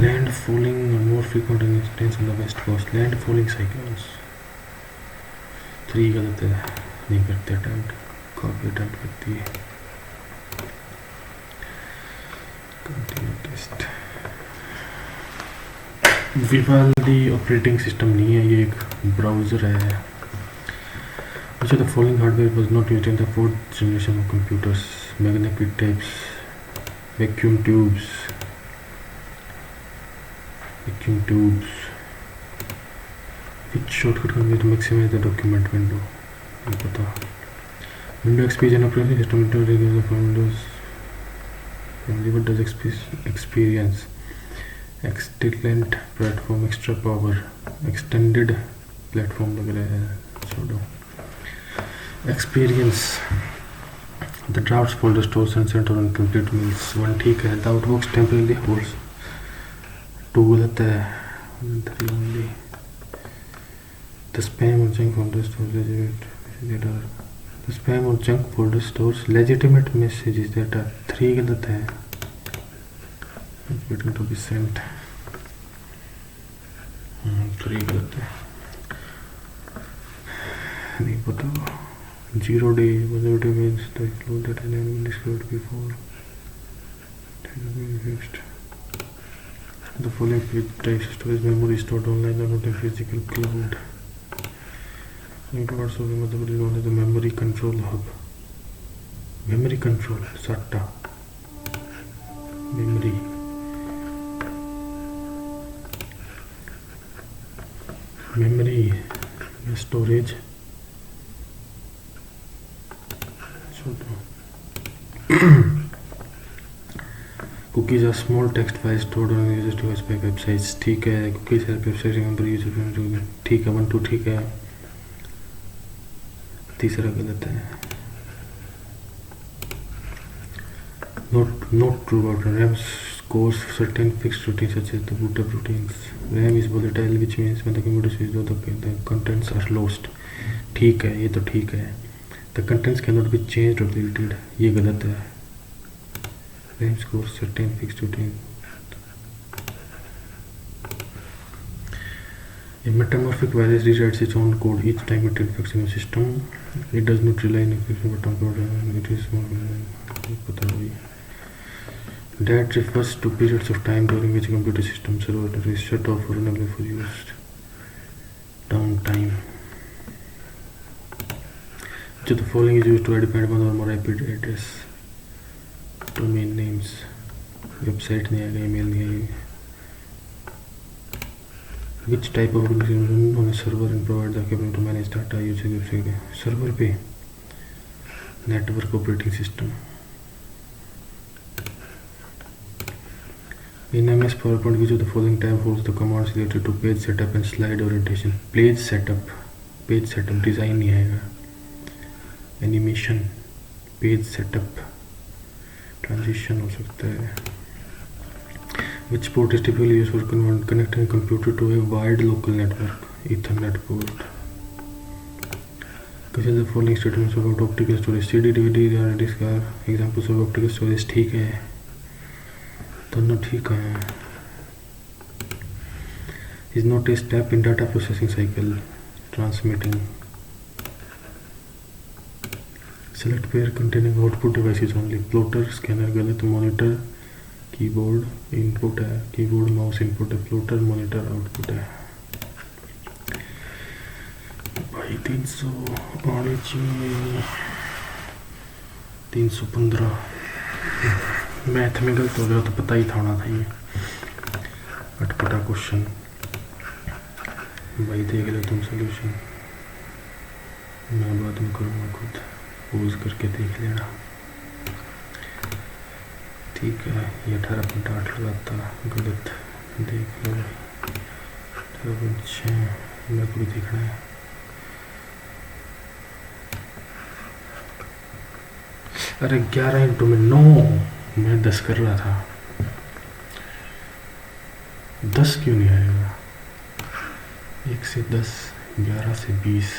Land falling more frequent and intense on the west coast. Land falling cyclones 3 गलत है. नहीं करते अटेम्प्ट. कॉपी अटेम्प्ट करती है. Continue test. Vivaldi operating system नहीं है, ये एक ब्राउज़र है. Which of the following hardware was not used in the 4th generation of computers? Magnetic tapes, vacuum tubes. Which shortcut can be used to maximize the document window? नहीं पता. Windows XP is an operating system integrated from Windows. What does experience? Excellent platform, extra power, extended platform लग रहा है. छोड़ो. Experience. The drafts folder stores and center on complete meals. 1 ठीक है. The outbox temporarily holds. 2 गलत है. 3 only. The spam or junk folder stores the spam or junk folder stores legitimate messages that are 3 गलत है, waiting to be sent. 3 गलत है, नहीं पता. 0 day positive means the code that has been discovered before. The following page types storage memory stored online or not in physical cloud. Parts of the motherboard is known as the memory control hub. Memory control, SATA. Memory. Memory storage. Cookies are small text files stored on user device by websites. ठीक है. Cookies help websites remember user. ठीक है. 1 2 ठीक है. तीसरा गलत है. Not true about RAM scores certain fixed routines such as the bootup routines. RAM is volatile, which means when the computer switches on, the contents are lost. ठीक है. ये तो ठीक है. The contents cannot be changed or deleted. ये गलत है. RAM scores certain fixed routines. A metamorphic virus rewrites its own code each time it infects a system. It does not rely on encryption but on code. It is more. That refers to periods of time during which computer system server is shut off or unable for use. Downtime. So the following is used to identify one or more IP address. Domain names. Website नहीं आएगा, email नहीं आएगी. Which type of organization on a server and provide the capability to manage data using website? Server पे network operating system. In MS PowerPoint, which of the following tab holds the commands related to page setup and slide orientation? Page setup design नहीं आएगा. Animation, page setup, transition हो सकता है. Which port is typically used for connecting a computer to a wide local network? Ethernet port. Consider the following statements about optical storage. CD, DVD, hard disk are examples of optical storage. ठीक है, दोनों ठीक है. Is not a step in data processing cycle. Transmitting. Select pair containing output devices only. Plotter, scanner गलत. Monitor, keyboard input है. Keyboard mouse input है. Plotter monitor output है. भाई 300 आने चाहिए. 315. मैथ में गलत हो गया तो पता ही था होना था ये. अटपटा क्वेश्चन. भाई देख लो तुम सोल्यूशन, मैं बाद में करूँगा खुद. पोज करके देख लेना. ठीक है. ये 18.8 लगाता गलत. देख लो 18.6 मेरे को भी देखना है. अरे 11 इंटू में 9. मैं 10 कर रहा था. 10 क्यों नहीं आएगा? 1 से 10, 11 से 20.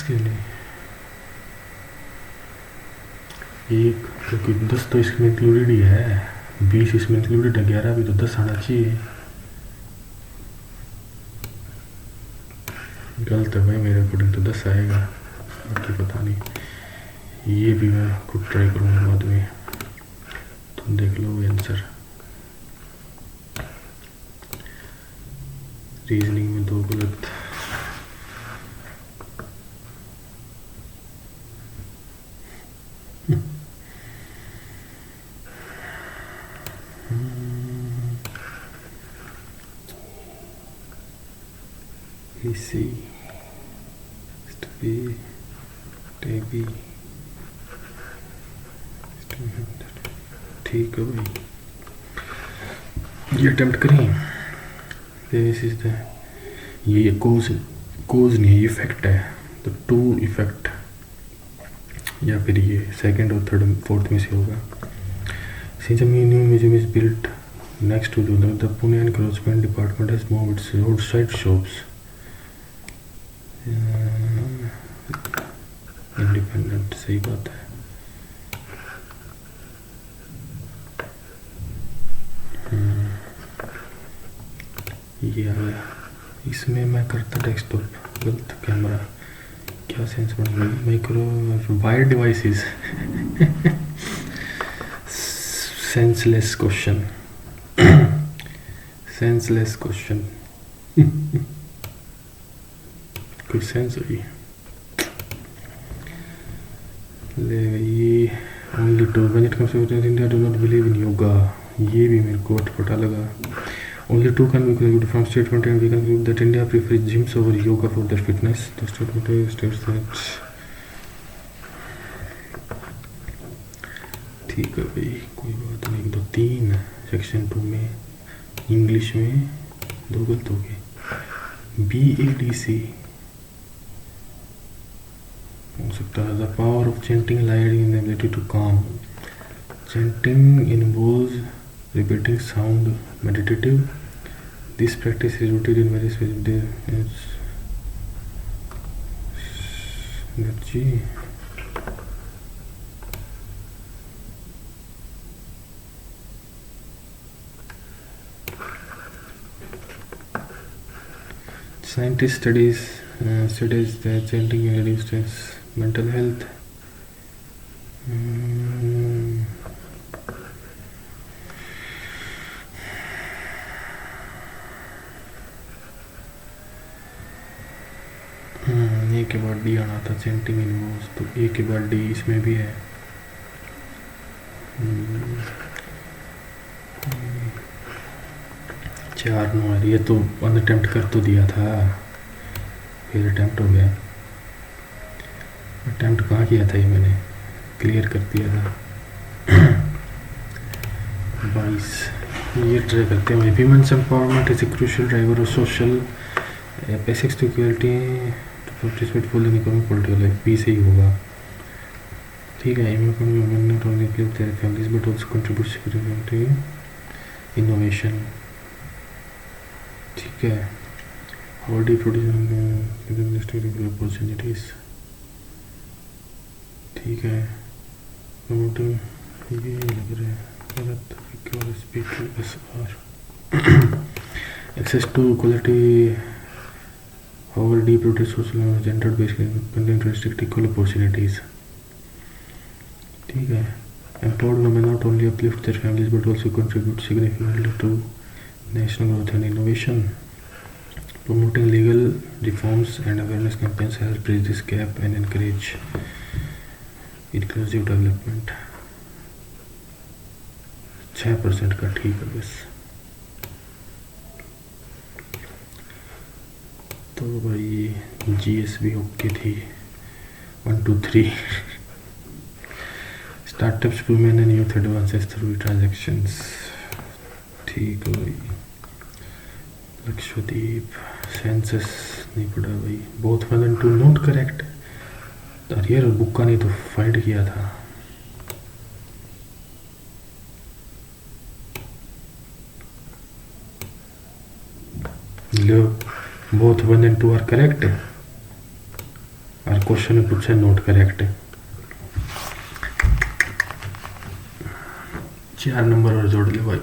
क्यों नहीं? एक क्योंकि 10 तो इसमें इंक्लूडेड ही है. 20 इसमें इंक्लूडेड है. 11 भी तो 10 आना चाहिए. गलत है भाई मेरे अकॉर्डिंग तो 10 आएगा. बाकी पता नहीं. ये भी मैं खुद ट्राई करूँगा बाद में. तुम देख लो आंसर. रीजनिंग में 2 गलत. AC टेबी. ठीक है भाई. ये अटेम्प्ट करें. दिस इज द ये कोज नहीं है, ये इफेक्ट है. तो 2 इफेक्ट या फिर ये सेकंड और थर्ड फोर्थ में से होगा. Since a new museum is built Next to the Pune encroachment department has moved its roadside shops. Independent सही बात है. ये आ गया. इसमें मैं करता डेस्कटॉप, गलत कैमरा, क्या सेंस बन गई. Micro wire devices. Senseless question. Senseless question. कोई सेंस हुई ले ये. Only to when it comes to India do not believe in yoga. ये भी मेरे को अटपटा लगा. Only two can be concluded from statement, and we conclude that India prefers gyms over yoga for their fitness. The statement states that. ठीक है भाई, कोई बात नहीं. 1 2 3 सेक्शन 2 में इंग्लिश में 2 गलत हो गए. BADC हो सकता है. The power of chanting lied in the ability to calm. Chanting involves repeating sound, meditative. This practice is rooted in various ways. Energy. Scientist studies that chanting reduces mental health. ए के बाद D आना था. Chanting involves, तो ए के बाद D इसमें भी है. चार नो है. ये तो अनअटेम्प्ट कर तो दिया था, फिर अटेम्प्ट हो गया. अटेम्प्ट कहाँ किया था ये, मैंने क्लियर कर दिया था. 22 ये ट्राई करते हैं. Women's empowerment is a crucial driver of social basics to equality participate full in economic political life. B से ही होगा. ठीक है. Not only live their families but also contribute significantly innovation. ठीक है. How do produce opportunities. ठीक है. ये लग रहा है गलत. Access to quality. However, deep rooted social and gender based content restrict equal opportunities. ठीक है. Empowered women not only uplift their families but also contribute significantly to national growth and innovation. Promoting legal reforms and awareness campaigns help bridge this gap and encourage inclusive development. 6% का ठीक है बस. तो भाई GS भी okay थी. 1 2 3 startups women and youth advances through transactions. ठीक है भाई. लक्षद्वीप सेंसस नहीं पढ़ा भाई. Both 1 and 2 note correct. अरे यार बुक का नहीं तो फाइंड किया था. लो both 1 and 2 are correct और क्वेश्चन में पूछा नोट करेक्ट. 4 नंबर और जोड़ ले भाई.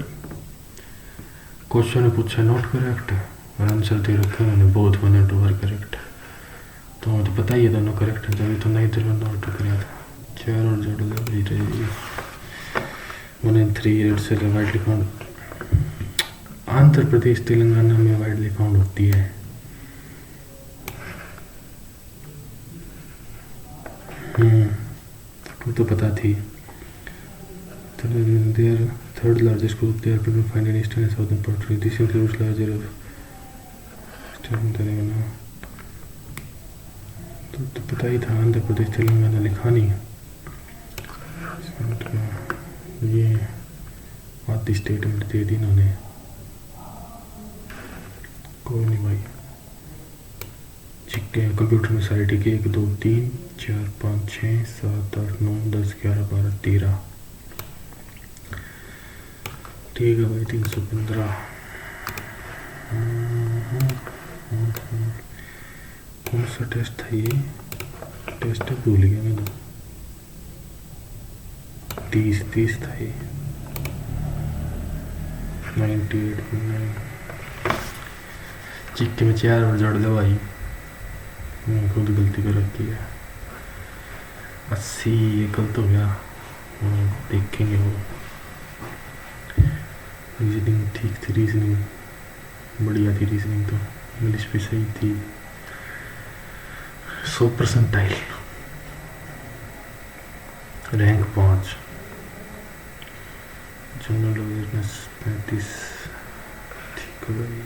क्वेश्चन में पूछा नोट करेक्ट और आंसर दे रखा है मैंने both 1 and 2 are correct. तो मुझे पता ही है दोनों करेक्ट हैं. जब तो नहीं तो नोट कराया था. 4 और जोड़ ले भाई. 1 and 3 से वाइडली फाउंड. आंध्र प्रदेश तेलंगाना में वाइडली फाउंड होती है. तो पता थी. There third largest group they are people find in eastern and southern part. This includes larger of Telangana. तो पता ही था. आंध्र प्रदेश तेलंगाना लिखा नहीं. ये आधी स्टेटमेंट दे दी इन्होंने. कोई नहीं भाई. कंप्यूटर में सारे ठीक है. 1 2 3 4 5 6 7 8 9 10 11 12 13. ठीक है भाई 315। कौन सा टेस्ट था ये? टेस्ट भूल गया मैं तो। 30 था ये। 98.9। चिक्के में 4 बार जोड़ दो भाई, मैंने खुद गलती कर रखी है। 80 ये गलत हो गया, देखेंगे वो। रीजनिंग ठीक थी, रीजनिंग बढ़िया थी, रीजनिंग तो इंग्लिश भी सही थी। 100%। रैंक 5। General awareness 35। ठीक है भाई।